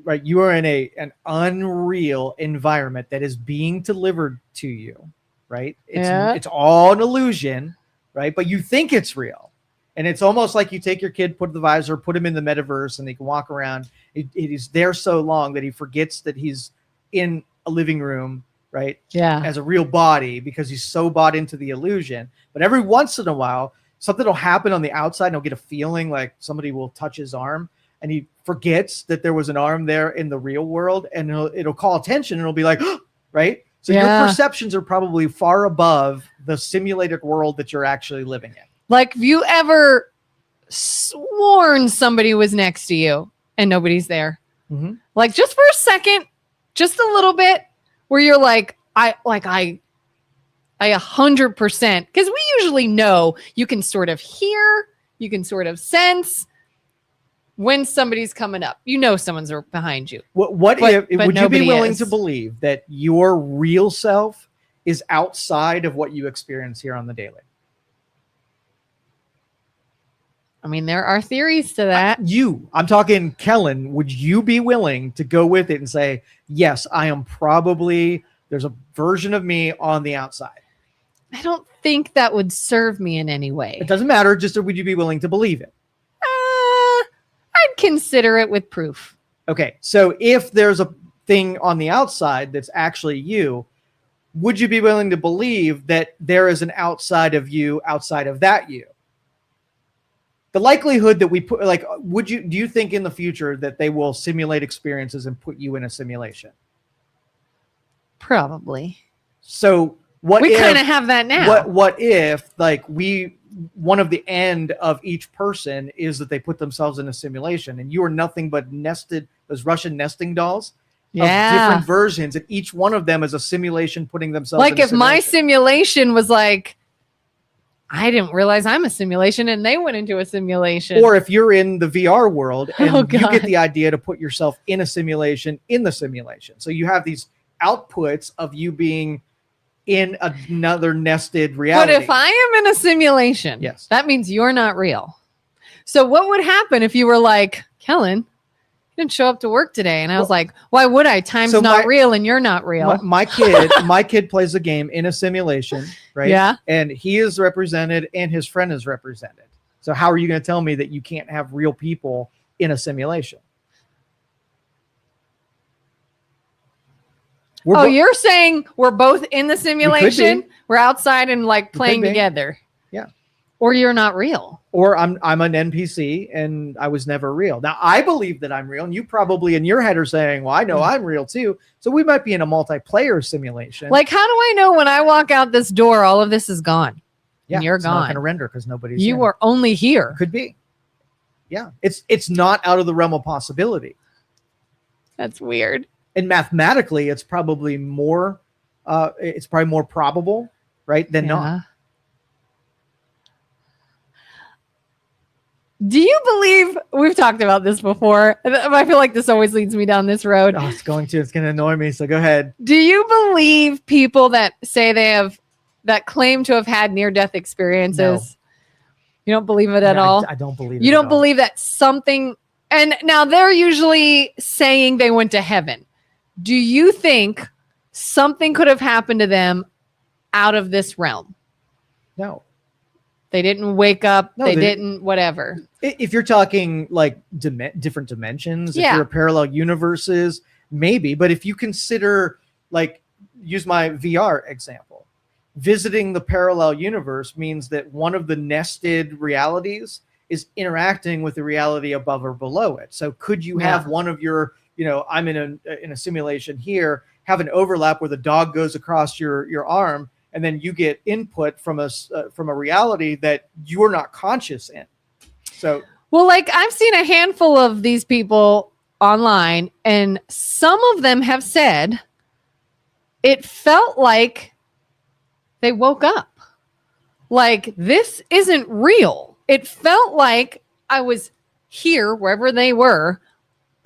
right? You are in an unreal environment that is being delivered to you, right? It's all an illusion, right? But you think it's real. And it's almost like you take your kid, put the visor, put him in the metaverse, and they can walk around. It is there so long that he forgets that he's in a living room, right? Yeah. As a real body, because he's so bought into the illusion. But every once in a while, something will happen on the outside and he'll get a feeling like somebody will touch his arm, and he forgets that there was an arm there in the real world, and it'll call attention, and it'll be like, right? So your perceptions are probably far above the simulated world that you're actually living in. Like, have you ever sworn somebody was next to you and nobody's there? Mm-hmm. Like, just for a second, just a little bit, where you're like, I 100%, because we usually know, you can sort of hear, you can sort of sense when somebody's coming up. You know someone's behind you. Would you be willing to believe that your real self is outside of what you experience here on the daily? I mean, there are theories to that. I'm talking Kelin. Would you be willing to go with it and say, yes, I am probably, there's a version of me on the outside? I don't think that would serve me in any way. It doesn't matter. Just would you be willing to believe it? I'd consider it with proof. Okay. So if there's a thing on the outside that's actually you, would you be willing to believe that there is an outside of you outside of that you? The likelihood that we put, like, do you think in the future that they will simulate experiences and put you in a simulation? Probably. So we kind of have that now. What if, like, one of the end of each person is that they put themselves in a simulation, and you are nothing but those Russian nesting dolls of different versions, and each one of them is a simulation putting themselves in a simulation. Like, if my simulation was like, I didn't realize I'm a simulation, and they went into a simulation. Or if you're in the VR world and you get the idea to put yourself in a simulation in the simulation. So you have these outputs of you being in another nested reality. But if I am in a simulation, yes, that means you're not real. So what would happen if you were like, Kelin, you didn't show up to work today? And I was like, why would I? Time's not real and you're not real. My kid plays a game in a simulation, right? Yeah. And he is represented and his friend is represented. So how are you going to tell me that you can't have real people in a simulation? You're saying we're both in the simulation? We're outside and like playing together. Yeah. Or you're not real. Or I'm an NPC and I was never real. Now I believe that I'm real, and you probably in your head are saying, well, I know I'm real too. So we might be in a multiplayer simulation. Like, how do I know when I walk out this door, all of this is gone? Yeah, and you're it's gone. Not going to render because nobody's You here. are only here. Could be. Yeah. It's not out of the realm of possibility. That's weird. And mathematically, it's probably more probable, right, than not. Do you believe, we've talked about this before, I feel like this always leads me down this road. Oh, it's going to annoy me, so go ahead. Do you believe people that say that claim to have had near-death experiences? No. You don't believe it at all? I don't believe it. You don't believe that something, and now they're usually saying they went to heaven. Do you think something could have happened to them out of this realm? No. They didn't wake up. No, they didn't, whatever. If you're talking like different dimensions, if you're parallel universes, maybe. But if you consider, like, use my VR example, visiting the parallel universe means that one of the nested realities is interacting with the reality above or below it. So could you have one of your, I'm in a simulation here, have an overlap where the dog goes across your arm, and then you get input from a reality that you're not conscious in. So, well, like, I've seen a handful of these people online, and some of them have said it felt like they woke up. Like, this isn't real. It felt like I was here, wherever they were,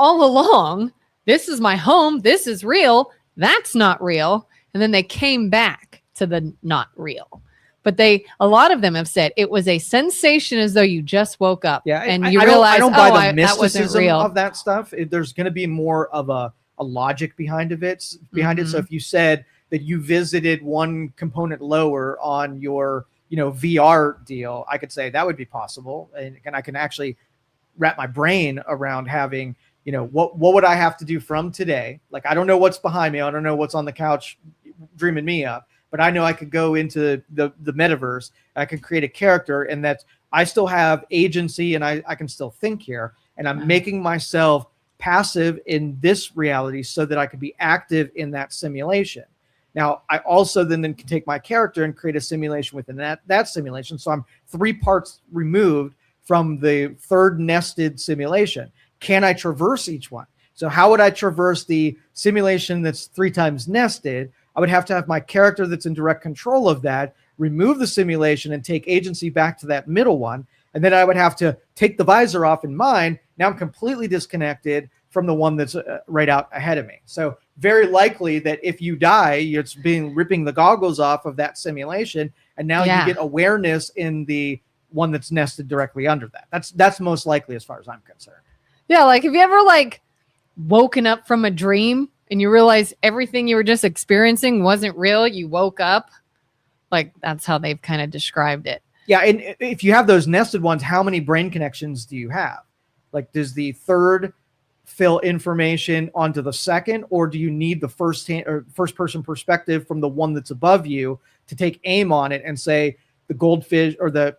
all along. This is my home. This is real. That's not real. And then they came back to the not real. But a lot of them have said it was a sensation as though you just woke up. Yeah, and you realize, I don't buy the mysticism real. of that stuff. There's going to be more of a logic behind it. So if you said that you visited one component lower on your VR deal, I could say that would be possible, and I can actually wrap my brain around having what would I have to do from today? Like, I don't know what's behind me, I don't know what's on the couch dreaming me up, but I know I could go into the metaverse, I can create a character, and that I still have agency, and I can still think here, and I'm making myself passive in this reality so that I could be active in that simulation. Now, I also then can take my character and create a simulation within that simulation. So I'm 3 parts removed from the third nested simulation. Can I traverse each one? So how would I traverse the simulation that's 3 times nested? I would have to have my character that's in direct control of that, remove the simulation and take agency back to that middle one. And then I would have to take the visor off in mine. Now I'm completely disconnected from the one that's right out ahead of me. So very likely that if you die, it's ripping the goggles off of that simulation. And now you get awareness in the one that's nested directly under that. That's most likely as far as I'm concerned. Yeah. Like, have you ever woken up from a dream and you realize everything you were just experiencing wasn't real? You woke up. Like, that's how they've kind of described it. Yeah. And if you have those nested ones, how many brain connections do you have? Like, does the third fill information onto the second, or do you need the first person perspective from the one that's above you to take aim on it and say the goldfish or the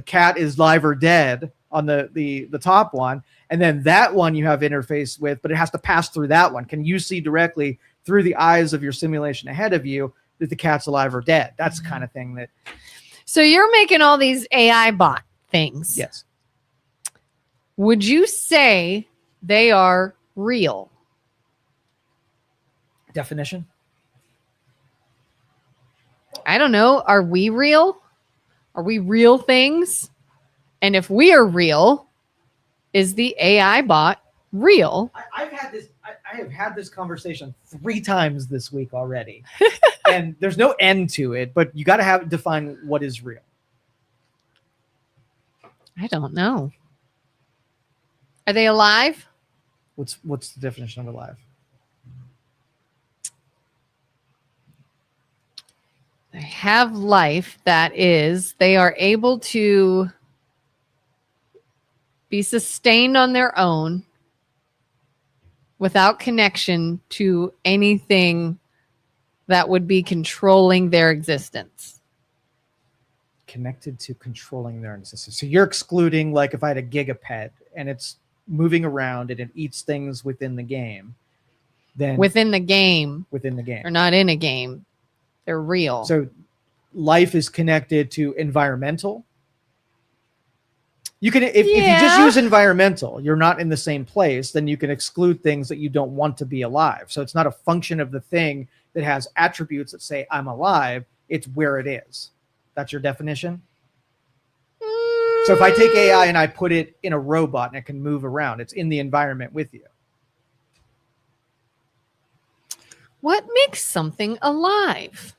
cat is live or dead on the top one, and then that one you have interface with, but it has to pass through that one. Can you see directly through the eyes of your simulation ahead of you that the cat's alive or dead? That's the kind of thing that. So you're making all these AI bot things. Yes. Would you say they are real? Definition? I don't know. Are we real? Are we real things? And if we are real, is the AI bot real? I've had this. I have had this conversation 3 times this week already, and there's no end to it. But you got to define what is real. I don't know. Are they alive? What's the definition of alive? They have life. That is, they are able to be sustained on their own without connection to anything that would be controlling their existence. Connected to controlling their existence. So you're excluding, like, if I had a gigapet and it's moving around and it eats things within the game, then Within the game. They're not in a game. They're real. So life is connected to environmental. You can, if you just use environmental, you're not in the same place, then you can exclude things that you don't want to be alive. So it's not a function of the thing that has attributes that say I'm alive. It's where it is. That's your definition. So if I take AI and I put it in a robot and it can move around, it's in the environment with you. What makes something alive?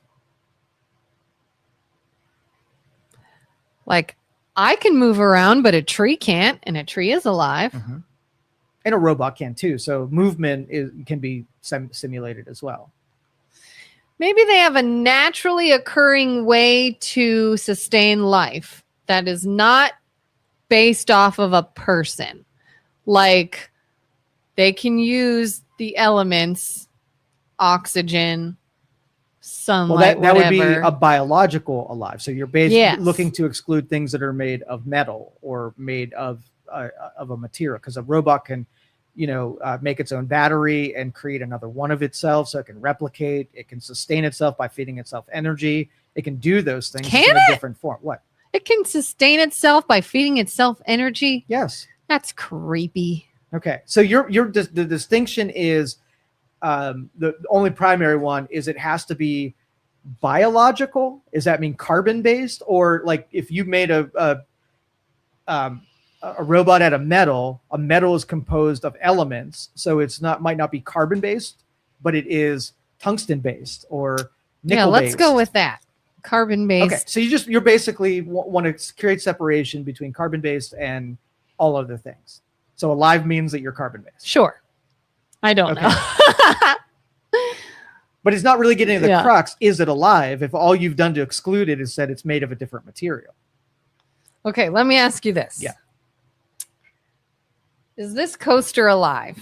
Like, I can move around, but a tree can't, and a tree is alive. Mm-hmm. And a robot can too. So movement can be simulated as well. Maybe they have a naturally occurring way to sustain life that is not based off of a person. Like, they can use the elements, oxygen, sunlight, that would be whatever. a biological alive. So you're basically looking to exclude things that are made of metal or made of a material, because a robot can, make its own battery and create another one of itself, so it can replicate. It can sustain itself by feeding itself energy. It can do those things in a different form. What? It can sustain itself by feeding itself energy? Yes. That's creepy. Okay. So the distinction is, the only primary one is it has to be biological. Does that mean carbon based? Or like if you made a robot out of metal, a metal is composed of elements. So it's might not be carbon based, but it is tungsten based or nickel based. Yeah, let's go with that. Carbon based. Okay. So you're basically want to create separation between carbon based and all other things. So alive means that you're carbon based. Sure. I don't know. But it's not really getting to the crux. Is it alive? If all you've done to exclude it is said it's made of a different material. Okay, let me ask you this. Yeah. Is this coaster alive?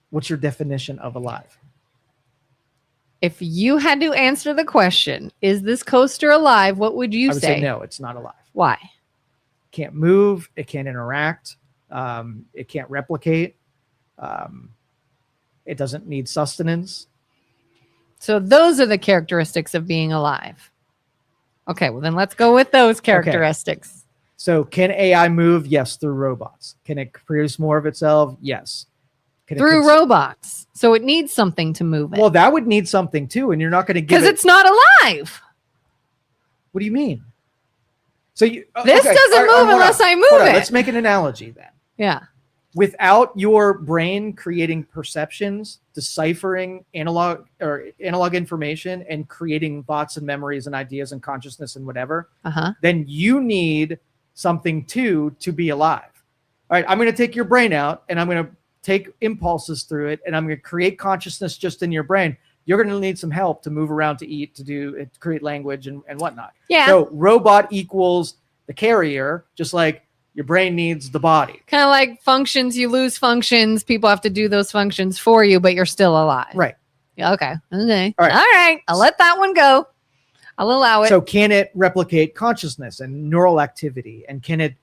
What's your definition of alive? If you had to answer the question, is this coaster alive? What would you I would say no, it's not alive. Why? It can't move. It can't interact. It can't replicate. It doesn't need sustenance. So those are the characteristics of being alive. Okay, well then let's go with those characteristics. Okay. So can AI move? Yes, through robots. Can it produce more of itself? Yes. Through robots. So it needs something to move it. Well, that would need something too, and you're not going to give it. Because it's not alive. What do you mean? So this doesn't move unless I move it. Let's make an analogy then. Yeah. Without your brain creating perceptions, deciphering analog information, and creating thoughts and memories and ideas and consciousness and whatever, then you need something to be alive. All right, I'm going to take your brain out and I'm going to take impulses through it and I'm going to create consciousness just in your brain. You're going to need some help to move around, to eat, to create language and whatnot. Yeah. So robot equals the carrier, just like your brain needs the body. Kind of like functions, you lose functions. People have to do those functions for you, but you're still alive. Right. Yeah, okay. All right. All right. I'll let that one go. I'll allow it. So can it replicate consciousness and neural activity? And can it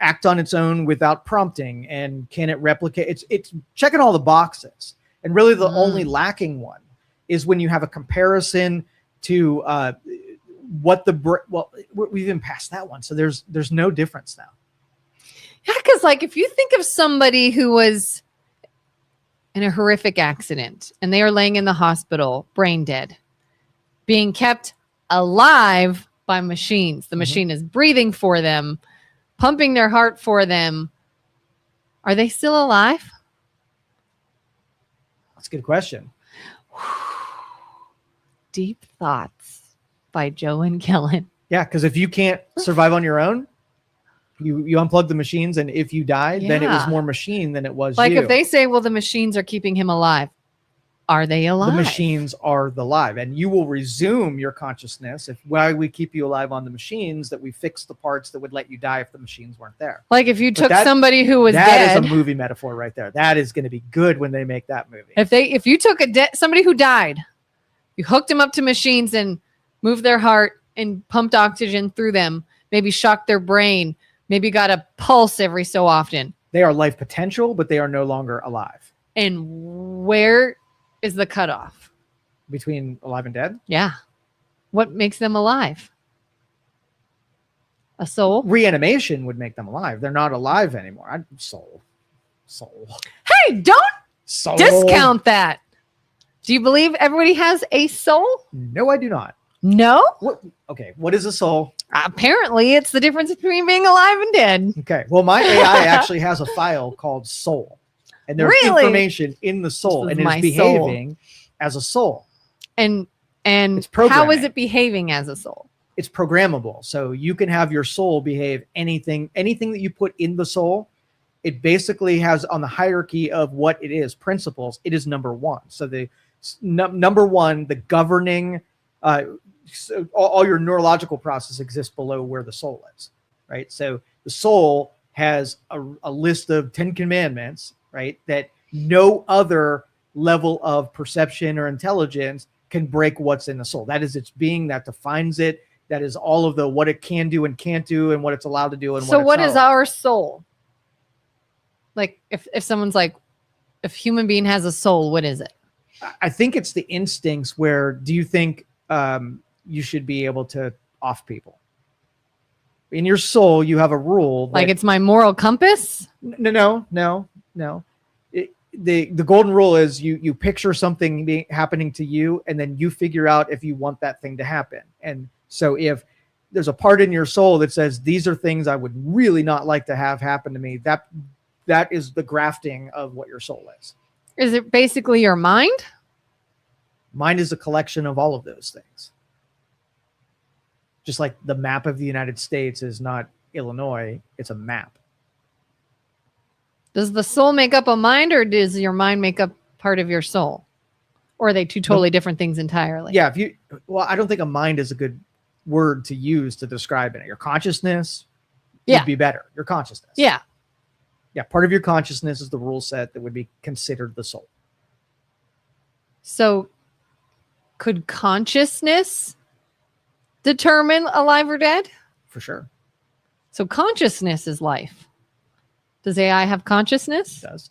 act on its own without prompting? And can it replicate? It's checking all the boxes. And really the only lacking one is when you have a comparison to what we've even passed that one. So there's no difference now. Yeah, because like if you think of somebody who was in a horrific accident and they are laying in the hospital, brain dead, being kept alive by machines. The machine is breathing for them, pumping their heart for them. Are they still alive? That's a good question. Deep thoughts by Joe and Kelin. Yeah, because if you can't survive on your own, you unplug the machines, and if you died, then it was Yeah. more machine than it was Like you. if they say, well, the machines are keeping him alive. Are they alive? The machines are the live, and you will resume your consciousness if why we keep you alive on the machines, that we fix the parts that would let you die if the machines weren't there. Like if you But took somebody who was that dead. is a movie metaphor right there. That is going to be good when they make that movie. If you took somebody who died, you hooked them up to machines and moved their heart and pumped oxygen through them, maybe shocked their brain, maybe got a pulse every so often. They are life potential, but they are no longer alive. And where is the cutoff between alive and dead? Yeah. What makes them alive? A soul? Reanimation would make them alive. They're not alive anymore. Soul. Hey, don't Soul. discount that. Do you believe everybody has a soul? No, I do not. No? Okay, what is a soul? Apparently, it's the difference between being alive and dead. Okay, well, my AI actually has a file called soul. And there's information in the soul, and it's behaving as a soul. And it's how is it behaving as a soul? It's programmable. So you can have your soul behave anything that you put in the soul. It basically has, on the hierarchy of what it is, principles, it is number one. So the number one, the governing, so all your neurological process exists below where the soul is, right? So the soul has a list of 10 commandments, right? That no other level of perception or intelligence can break what's in the soul. That is its being, that defines it. That is all of the what it can do and can't do, and what it's allowed to do. And so what is our soul? Like if someone's like, if human being has a soul, what is it? I think it's the instincts where, do you think you should be able to off people? In your soul, you have a rule. Like it's my moral compass? No. The golden rule is you picture something happening to you, and then you figure out if you want that thing to happen. And so if there's a part in your soul that says, these are things I would really not like to have happen to me, that is the grafting of what your soul is. Is it basically your mind? Mind is a collection of all of those things. Just like the map of the United States is not Illinois, it's a map. Does the soul make up a mind, or does your mind make up part of your soul? Or are they two totally different things entirely? Yeah, I don't think a mind is a good word to use to describe it. Your consciousness would be better. Your consciousness. Yeah. Yeah, part of your consciousness is the rule set that would be considered the soul. So could consciousness determine alive or dead? For sure. So consciousness is life. Does AI have consciousness? It does.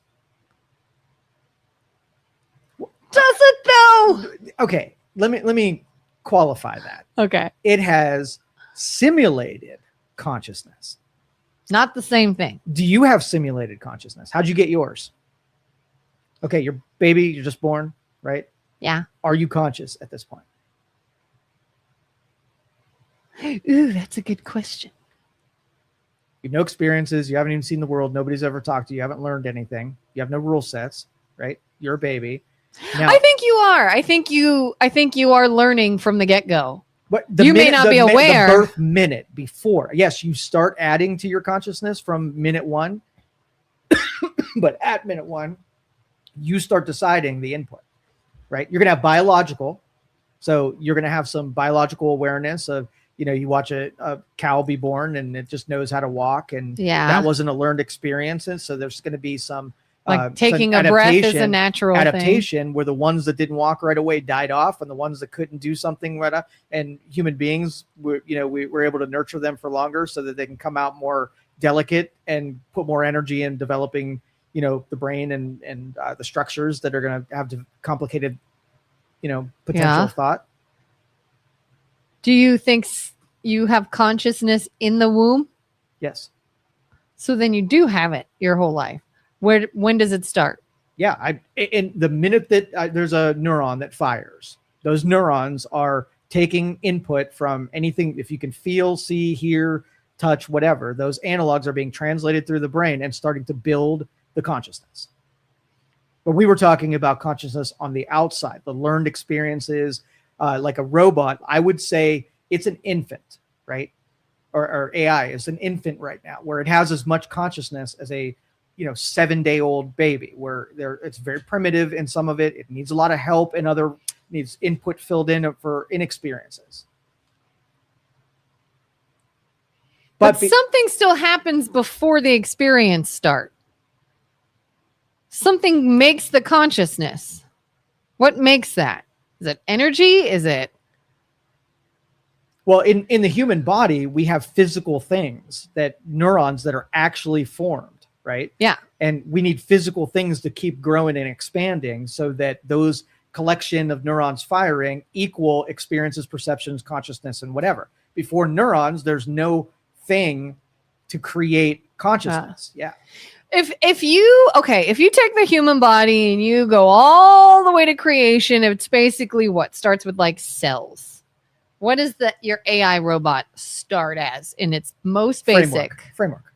Does it though? Okay, let me qualify that. Okay. It has simulated consciousness. Not the same thing. Do you have simulated consciousness? How'd you get yours? Okay, your baby, you're just born, right? Yeah. Are you conscious at this point? Ooh, that's a good question. You have no experiences. You haven't even seen the world. Nobody's ever talked to you. You haven't learned anything. You have no rule sets, right? You're a baby. Now, I think you are. I think you are learning from the get-go. But you may not be aware. The birth minute before, yes, you start adding to your consciousness from minute one. But at minute one, you start deciding the input, right? You're going to have biological. So you're going to have some biological awareness of, you watch a cow be born and it just knows how to walk. And that wasn't a learned experience. And so there's going to be some like taking a breath is a natural adaptation thing. Where the ones that didn't walk right away died off, and the ones that couldn't do something right, and human beings we were able to nurture them for longer so that they can come out more delicate and put more energy in developing the brain and the structures that are going to have complicated potential thought. Do you think you have consciousness in the womb? Yes. So then you do have it your whole life. When does it start? Yeah, in the minute that there's a neuron that fires, those neurons are taking input from anything. If you can feel, see, hear, touch, whatever, those analogs are being translated through the brain and starting to build the consciousness. But we were talking about consciousness on the outside, the learned experiences, like a robot. I would say it's an infant, right? Or AI is an infant right now, where it has as much consciousness as a 7-day-old baby, where it's very primitive in some of it. It needs a lot of help, and other needs input filled in for inexperiences. But something still happens before the experience start. Something makes the consciousness. What makes that? Is it energy? Is it? Well, in the human body, we have physical things, that neurons that are actually formed, right? Yeah. And we need physical things to keep growing and expanding, so that those collection of neurons firing equal experiences, perceptions, consciousness, and whatever. Before neurons, there's no thing to create consciousness. Yeah. If you take the human body and you go all the way to creation, it's basically what starts with like cells. What does your AI robot start as in its most basic framework?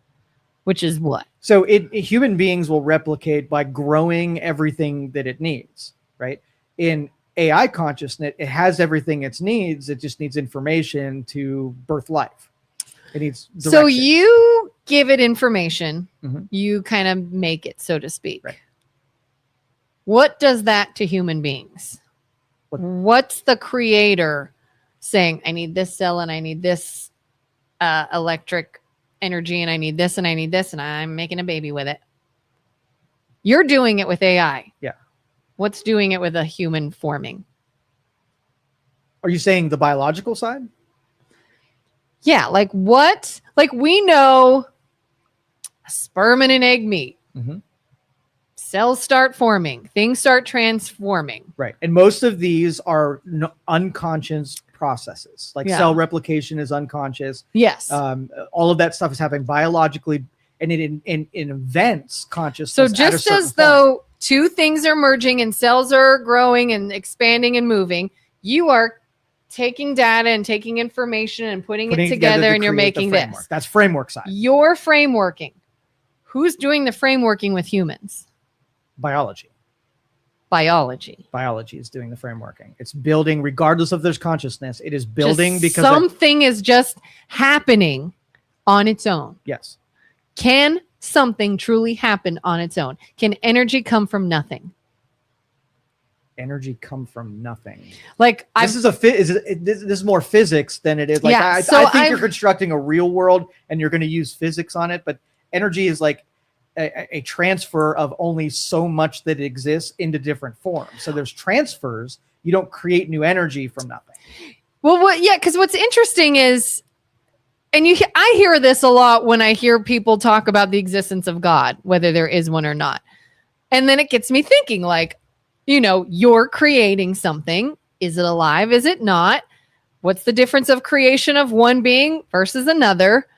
Which is what? So human beings will replicate by growing everything that it needs, right? In AI consciousness, it has everything it needs. It just needs information to birth life. It needs direction. So you give it information, Mhm. you kind of make it, so to speak. Right. What does that to human beings? What's the creator saying? I need this cell and I need this electric energy and I need this and I need this and I'm making a baby with it. You're doing it with AI. Yeah. What's doing it with a human forming? Are you saying the biological side? Yeah, like what? Like we know sperm and an egg meet. Mm-hmm. Cells start forming. Things start transforming. Right. And most of these are unconscious processes. Like cell replication is unconscious. Yes. All of that stuff is happening biologically, and it invents consciousness. So just as though two things are merging and cells are growing and expanding and moving, you are taking data and taking information and putting it together and you're making this. That's framework side. You're frameworking. Who's doing the frameworking with humans? Biology. Biology is doing the frameworking. It's building, regardless of there's consciousness. It is building because something is just happening on its own. Yes. Can something truly happen on its own? Can energy come from nothing? Energy come from nothing. Like this is more physics than it is. Like I think you're constructing a real world and you're going to use physics on it, but energy is like a transfer of only so much that exists into different forms. So there's transfers. You don't create new energy from nothing. Well, because what's interesting is, and I hear this a lot when I hear people talk about the existence of God, whether there is one or not. And then it gets me thinking, like, you're creating something. Is it alive? Is it not? What's the difference of creation of one being versus another?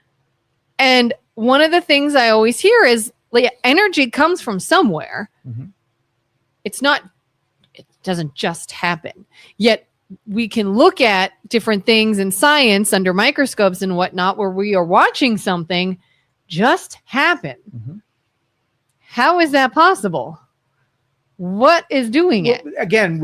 And one of the things I always hear is, like, energy comes from somewhere. Mm-hmm. It doesn't just happen. Yet we can look at different things in science under microscopes and whatnot, where we are watching something just happen. Mm-hmm. How is that possible? What is doing it? Again,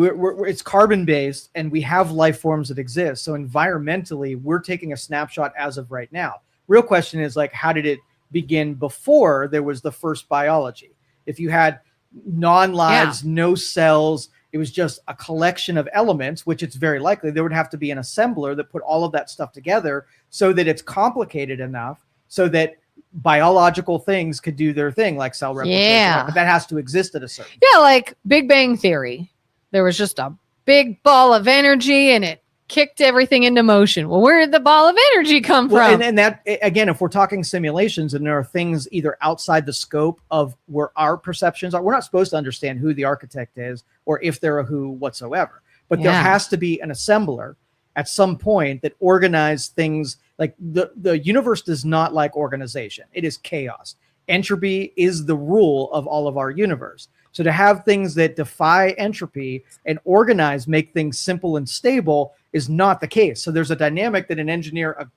it's carbon-based, and we have life forms that exist. So environmentally, we're taking a snapshot as of right now. Real question is, like, how did it begin before there was the first biology? If you had non-lives, no cells, it was just a collection of elements, which it's very likely there would have to be an assembler that put all of that stuff together so that it's complicated enough so that biological things could do their thing, like cell replication. Yeah. But that has to exist at a certain point. Yeah, like Big Bang Theory. There was just a big ball of energy and it kicked everything into motion. Well, where did the ball of energy come from? And that, again, if we're talking simulations and there are things either outside the scope of where our perceptions are, we're not supposed to understand who the architect is or if they're a who whatsoever. But there has to be an assembler at some point that organizes things. Like the universe does not like organization. It is chaos. Entropy is the rule of all of our universe. So to have things that defy entropy and organize, make things simple and stable is not the case. So there's a dynamic that an engineer,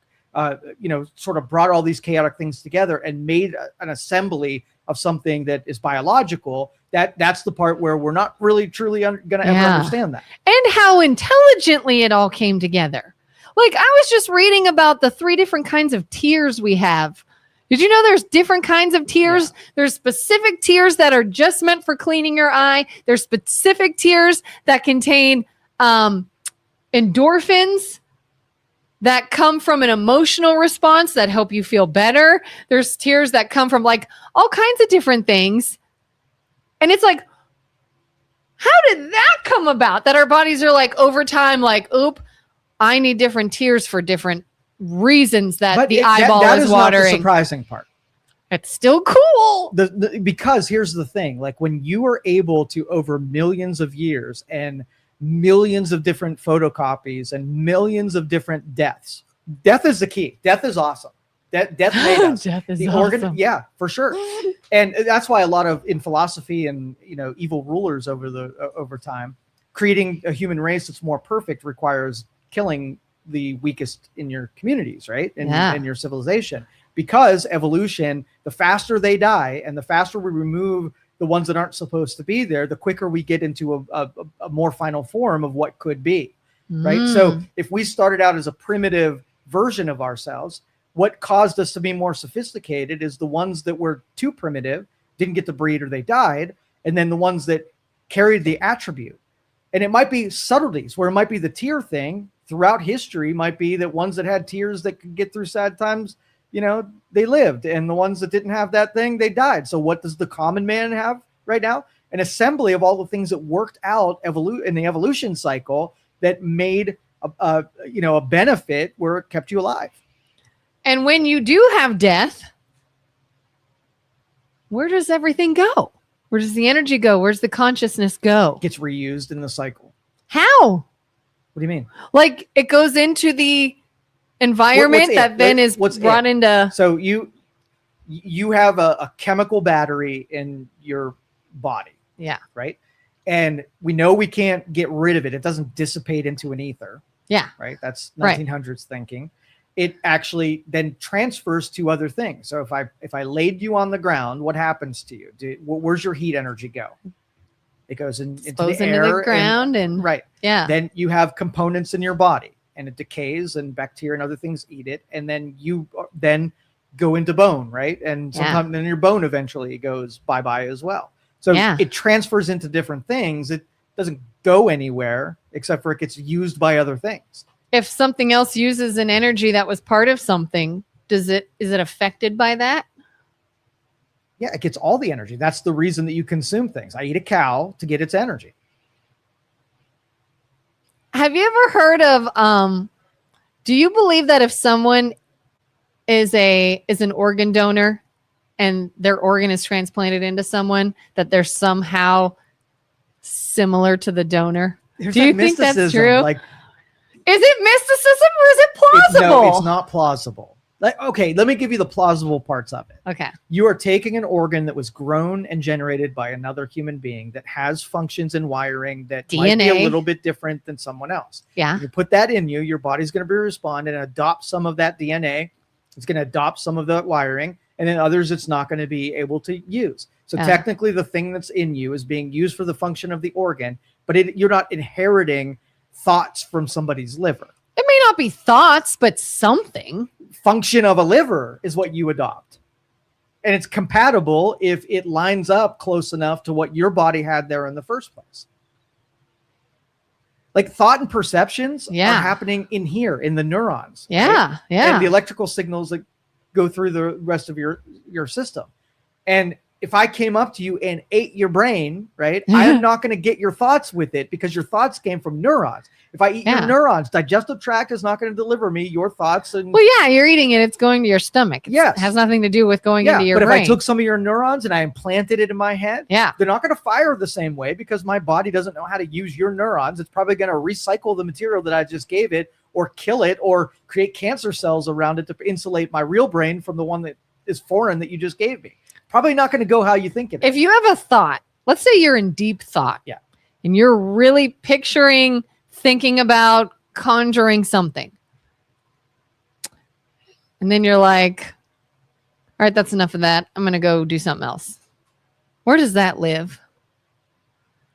sort of brought all these chaotic things together and made an assembly of something that is biological, that's the part where we're not really truly going to ever understand that. And how intelligently it all came together. Like, I was just reading about the 3 different kinds of tears we have. Did you know there's different kinds of tears? Yeah. There's specific tears that are just meant for cleaning your eye. There's specific tears that contain endorphins that come from an emotional response that help you feel better. There's tears that come from like all kinds of different things. And it's like, how did that come about? That our bodies are like over time, like, oop, I need different tears for different reasons that the eyeball is watering. Not the surprising part. It's still cool. Because here's the thing, like when you are able to, over millions of years and millions of different photocopies and millions of different deaths. Death is the key. Death is awesome. Death made us. Death is awesome. Yeah, for sure. And that's why a lot of in philosophy and evil rulers over time, creating a human race that's more perfect requires killing the weakest in your communities, right? In your civilization. Because evolution, the faster they die and the faster we remove the ones that aren't supposed to be there, the quicker we get into a more final form of what could be, right? So if we started out as a primitive version of ourselves, what caused us to be more sophisticated is the ones that were too primitive, didn't get to breed or they died, and then the ones that carried the attribute. And it might be subtleties where it might be the tear thing throughout history might be that ones that had tears that could get through sad times, they lived, and the ones that didn't have that thing, they died. So what does the common man have right now? An assembly of all the things that worked out in the evolution cycle that made a benefit where it kept you alive. And when you do have death, where does everything go? Where does the energy go? Where's the consciousness go? It gets reused in the cycle. How? What do you mean? Like it goes into the environment is brought into. So you have a chemical battery in your body. Yeah. Right. And we know we can't get rid of it. It doesn't dissipate into an ether. Yeah. Right. That's 1900s thinking. It actually then transfers to other things. So if I laid you on the ground, what happens to you? Where's your heat energy go? It goes into the air, ground and right. Yeah. Then you have components in your body and it decays and bacteria and other things eat it. And then you then go into bone, right? And sometimes then your bone eventually goes bye-bye as well. So it transfers into different things. It doesn't go anywhere except for it gets used by other things. If something else uses an energy that was part of something, is it affected by that? Yeah, it gets all the energy. That's the reason that you consume things. I eat a cow to get its energy. Have you ever heard of do you believe that if someone is an organ donor and their organ is transplanted into someone, that they're somehow similar to the donor? Do you think that's true? Like, is it mysticism or is it plausible? No, it's not plausible. Like, okay, let me give you the plausible parts of it. Okay. You are taking an organ that was grown and generated by another human being that has functions and wiring that DNA. Might be a little bit different than someone else. Yeah. You put that in you, your body's going to respond and adopt some of that DNA. It's going to adopt some of that wiring, and then others it's not going to be able to use. So technically the thing that's in you is being used for the function of the organ, but you're not inheriting thoughts from somebody's liver. It may not be thoughts, but something. Function of a liver is what you adopt. And it's compatible if it lines up close enough to what your body had there in the first place. Like thought and perceptions are happening in here, in the neurons. Yeah, right? yeah. And the electrical signals that go through the rest of your system. And if I came up to you and ate your brain, right, I am not going to get your thoughts with it because your thoughts came from neurons. If I eat your neurons, digestive tract is not going to deliver me your thoughts. Well, you're eating it. It's going to your stomach. It has nothing to do with going into your brain. But if I took some of your neurons and I implanted it in my head, they're not going to fire the same way because my body doesn't know how to use your neurons. It's probably going to recycle the material that I just gave it or kill it or create cancer cells around it to insulate my real brain from the one that is foreign that you just gave me. Probably not going to go how you think it is. If you have a thought, let's say you're in deep thought, and you're really thinking about conjuring something. And then you're like, all right, that's enough of that. I'm going to go do something else. Where does that live?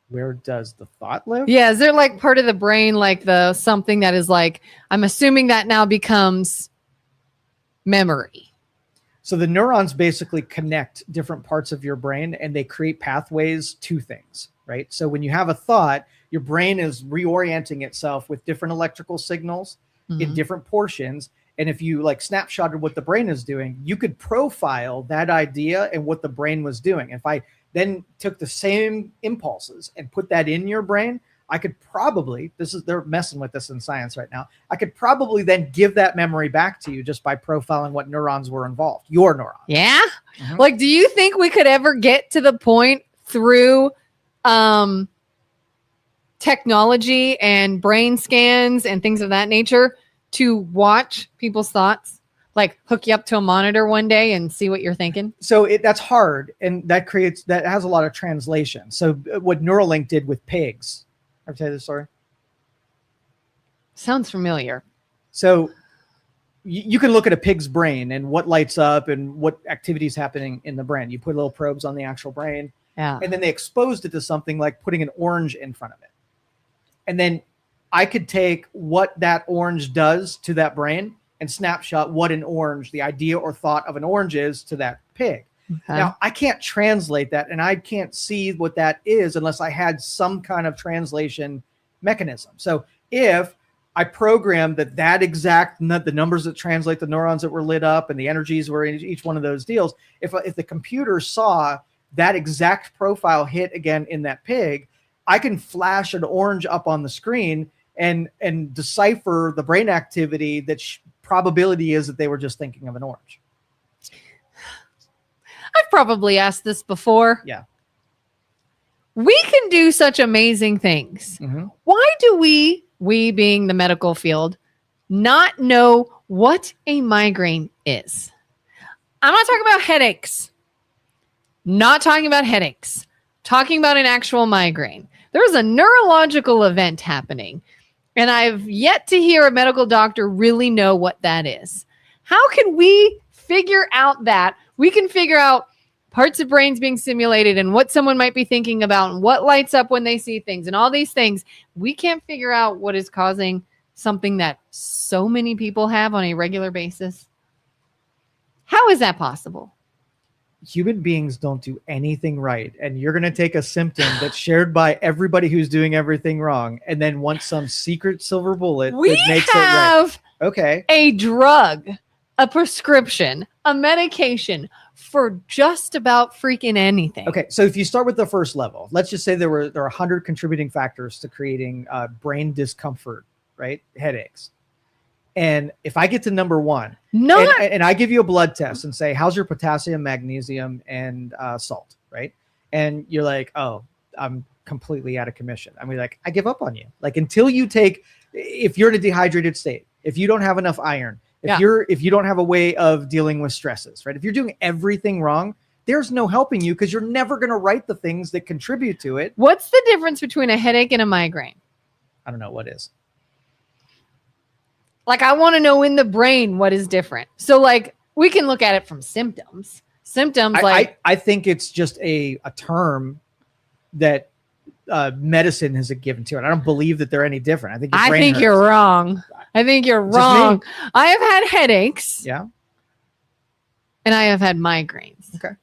Where does the thought live? Yeah. Is there like part of the brain, like the something that is like, I'm assuming that now becomes memory. So the neurons basically connect different parts of your brain and they create pathways to things, right? So when you have a thought, your brain is reorienting itself with different electrical signals in different portions. And if you like snapshotted what the brain is doing, you could profile that idea and what the brain was doing. If I then took the same impulses and put that in your brain, I could probably, they're messing with this in science right now. I could probably then give that memory back to you just by profiling what neurons were involved, your neurons. Yeah. Like, do you think we could ever get to the point through technology and brain scans and things of that nature to watch people's thoughts? Like hook you up to a monitor one day and see what you're thinking? So that's hard. And that has a lot of translation. So what Neuralink did with pigs, I'll tell you the story. Sounds familiar. So you can look at a pig's brain and what lights up and what activity is happening in the brain. You put little probes on the actual brain. Yeah. And then they exposed it to something like putting an orange in front of it. And then I could take what that orange does to that brain and snapshot what an orange, the idea or thought of an orange is to that pig. Okay. Now, I can't translate that and I can't see what that is unless I had some kind of translation mechanism. So if I programmed that exact, the numbers that translate the neurons that were lit up and the energies were in each one of those deals, if the computer saw that exact profile hit again in that pig, I can flash an orange up on the screen and decipher the brain activity that probability is that they were just thinking of an orange. I've probably asked this before. Yeah. We can do such amazing things. Why do we being the medical field, not know what a migraine is? I'm not talking about headaches. Not talking about headaches. Talking about an actual migraine. There's a neurological event happening, and I've yet to hear a medical doctor really know what that is. How can we figure out that? We can figure out parts of brains being stimulated and what someone might be thinking about and what lights up when they see things and all these things. We can't figure out what is causing something that so many people have on a regular basis. How is that possible? Human beings don't do anything right. And you're going to take a symptom that's shared by everybody who's doing everything wrong and then want some secret silver bullet that makes it right. Okay. A drug, a prescription, a medication for just about freaking anything. Okay. So if you start with the first level, let's just say there are 100 contributing factors to creating brain discomfort, right? Headaches. And if I get to number one, and I give you a blood test and say, how's your potassium, magnesium, and salt, right? And you're like, oh, I'm completely out of commission. I mean, like, I give up on you. Like, until you if you're in a dehydrated state, if you don't have enough iron, if you don't have a way of dealing with stresses, right? If you're doing everything wrong, there's no helping you because you're never going to write the things that contribute to it. What's the difference between a headache and a migraine? I don't know what is. Like, I want to know in the brain what is different. So, like, we can look at it from symptoms. I think it's just a term that medicine has given to it. I don't believe that they're any different. I think you're wrong. I think you're wrong. I have had headaches. Yeah. And I have had migraines. Okay.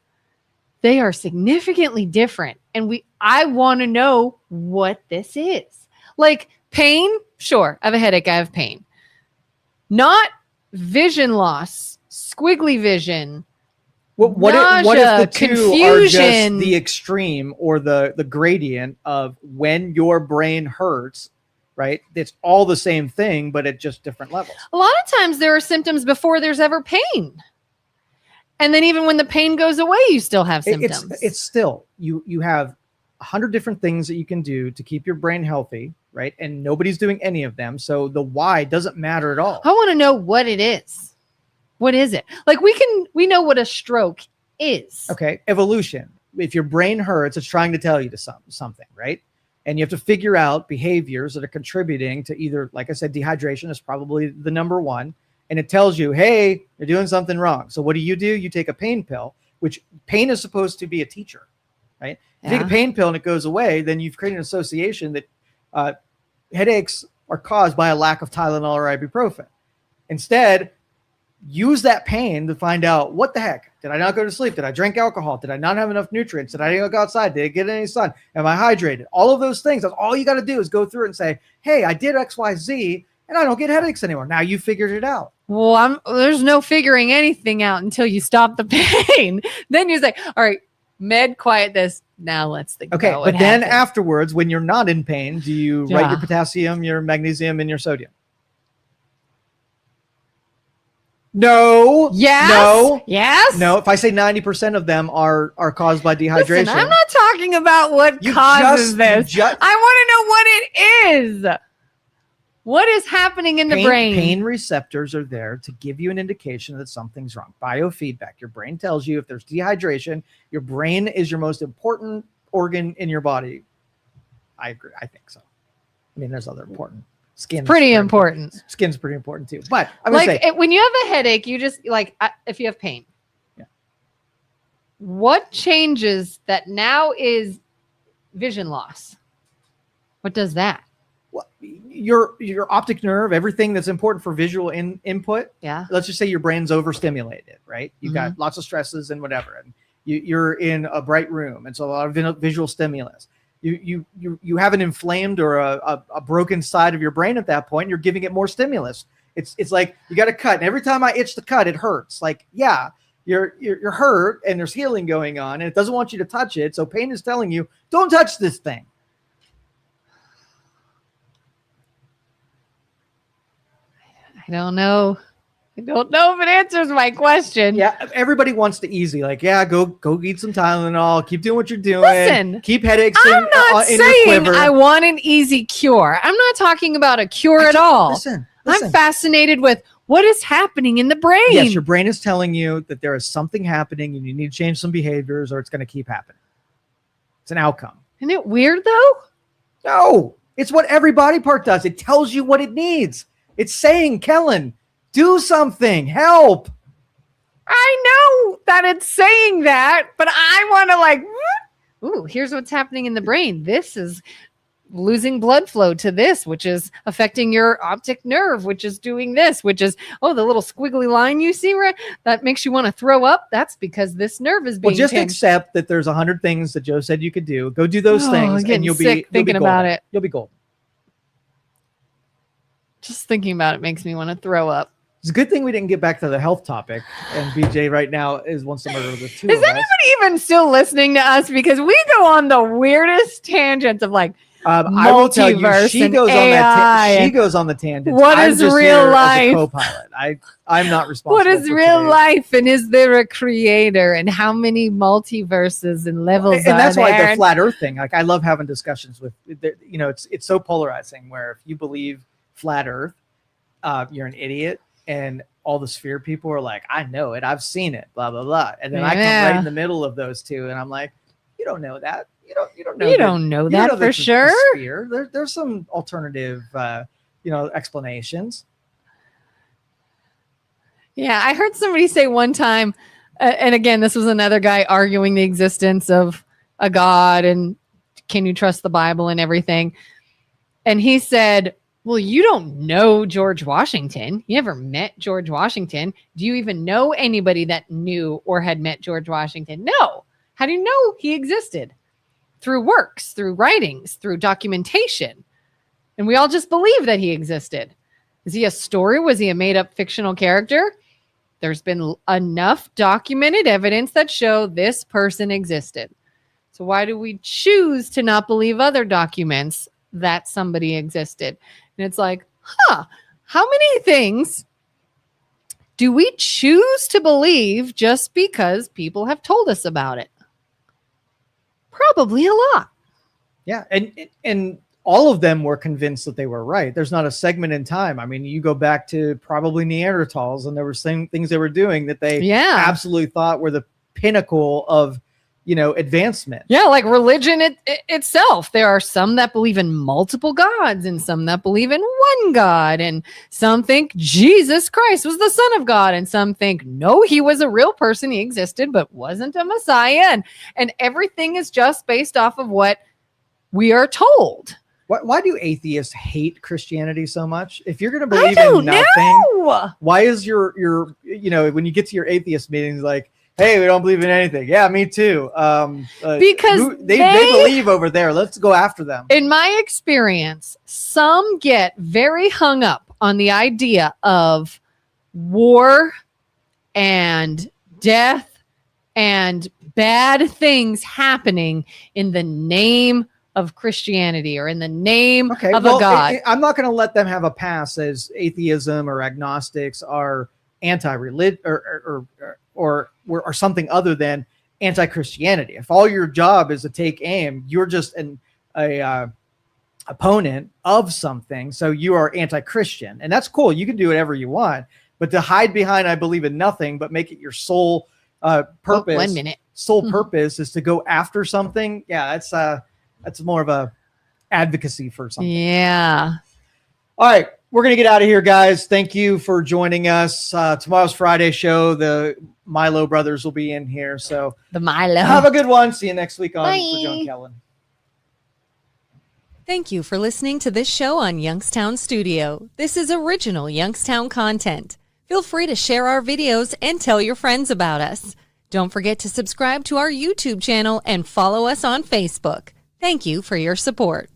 They are significantly different. And I want to know what this is. Like, pain, sure. I have a headache. I have pain. Not vision loss, squiggly vision. What if the two are just the extreme or the gradient of when your brain hurts, right? It's all the same thing, but at just different levels. A lot of times there are symptoms before there's ever pain. And then even when the pain goes away, you still have symptoms. It's still, you have 100 different things that you can do to keep your brain healthy, right? And nobody's doing any of them. So the why doesn't matter at all. I want to know what it is. What is it? Like, we know what a stroke is. Okay. Evolution. If your brain hurts, it's trying to tell you to something, right? And you have to figure out behaviors that are contributing to either, like I said, dehydration is probably the number one. and it tells you, hey, you're doing something wrong. So what do? You take a pain pill, which pain is supposed to be a teacher, right? If you take a pain pill and it goes away, then you've created an association that headaches are caused by a lack of Tylenol or ibuprofen. Instead, use that pain to find out, what the heck? Did I not go to sleep? Did I drink alcohol? Did I not have enough nutrients? Did I go outside? Did I get any sun? Am I hydrated? All of those things. That's all you got to do is go through it and say, hey, I did X, Y, Z, and I don't get headaches anymore. Now you figured it out. Well, there's no figuring anything out until you stop the pain. Then you say, all right, med, quiet this. Now let's think okay, about but what then happened. Afterwards, when you're not in pain, do you write your potassium, your magnesium, and your sodium? No. Yes. No. Yes. No. If I say 90% of them are caused by dehydration. Listen, I'm not talking about what causes this. I want to know what it is. What is happening in the brain? Pain receptors are there to give you an indication that something's wrong. Biofeedback. Your brain tells you if there's dehydration. Your brain is your most important organ in your body. I agree. I think so. I mean, there's other important. Skin's pretty important. Skin's pretty important too. But I'm like when you have a headache, you just if you have pain. Yeah. What changes that now is vision loss? What does that? Well, your optic nerve, everything that's important for visual input. Yeah. Let's just say your brain's overstimulated, right? You've got lots of stresses and whatever, and you're in a bright room, and so a lot of visual stimulus. You have an inflamed or a broken side of your brain at that point. And you're giving it more stimulus. It's like you got to cut, and every time I itch the cut, it hurts. Like, yeah, you're hurt, and there's healing going on, and it doesn't want you to touch it. So pain is telling you, don't touch this thing. I don't know. I don't know if it answers my question. Yeah, everybody wants the easy. Like, yeah, go eat some Tylenol. Keep doing what you're doing. Listen, keep headaches I'm not saying I want an easy cure. I'm not talking about a cure at all. Listen. I'm fascinated with what is happening in the brain. Yes, your brain is telling you that there is something happening and you need to change some behaviors or it's going to keep happening. It's an outcome. Isn't it weird, though? No, it's what every body part does. It tells you what it needs. It's saying, Kelin, do something. Help. I know that it's saying that, but I want to ooh, here's what's happening in the brain. This is losing blood flow to this, which is affecting your optic nerve, which is doing this, which is, the little squiggly line you see that makes you want to throw up. That's because this nerve is being just pinched. Accept that there's 100 things that Joe said you could do. Go do those things and you'll be thinking about it. You'll be golden. Just thinking about it makes me want to throw up. It's a good thing we didn't get back to the health topic. And BJ right now wants to murder the two of us. Is anybody even still listening to us? Because we go on the weirdest tangents of I will tell you, she goes on the tangent. What is real life? As a co-pilot. I'm not responsible. What is real life? And is there a creator? And how many multiverses and levels are there? And that's why the flat Earth thing. Like, I love having discussions with. It's so polarizing. Where if you believe flat Earth, you're an idiot. And all the sphere people are like, I know it. I've seen it, blah, blah, blah. And then I come right in the middle of those two. And I'm like, you don't know that. You don't know that for sure. Sphere. There's some alternative, explanations. Yeah. I heard somebody say one time, and again, this was another guy arguing the existence of a God and can you trust the Bible and everything. And he said, well, you don't know George Washington. You never met George Washington. Do you even know anybody that knew or had met George Washington? No. How do you know he existed? Through works, through writings, through documentation. And we all just believe that he existed. Is he a story? Was he a made-up fictional character? There's been enough documented evidence that show this person existed. So why do we choose to not believe other documents that somebody existed? And it's like, how many things do we choose to believe just because people have told us about it? Probably a lot. Yeah. And all of them were convinced that they were right. There's not a segment in time. I mean, you go back to probably Neanderthals and there were things they were doing that they absolutely thought were the pinnacle of, advancement. Yeah, like religion itself. There are some that believe in multiple gods and some that believe in one God. And some think Jesus Christ was the Son of God. And some think, no, he was a real person. He existed, but wasn't a Messiah. And everything is just based off of what we are told. Why do atheists hate Christianity so much? If you're going to believe in nothing, why is your when you get to your atheist meetings, like, hey, we don't believe in anything. Yeah, me too. Because they believe over there. Let's go after them. In my experience, some get very hung up on the idea of war and death and bad things happening in the name of Christianity or in the name of a God. I'm not going to let them have a pass as atheism or agnostics are anti-religion or something other than anti-Christianity. If all your job is to take aim, you're just an opponent of something, so you are anti-Christian, and that's cool. You can do whatever you want, but to hide behind "I believe in nothing," but make it your sole purpose. 1 minute. Sole purpose is to go after something. Yeah, that's more of a advocacy for something. Yeah. All right. We're going to get out of here, guys. Thank you for joining us. Tomorrow's Friday show. The Milo brothers will be in here. So the Milo. Have a good one. See you next week on Bye. For John Kelin. Thank you for listening to this show on Youngstown Studio. This is original Youngstown content. Feel free to share our videos and tell your friends about us. Don't forget to subscribe to our YouTube channel and follow us on Facebook. Thank you for your support.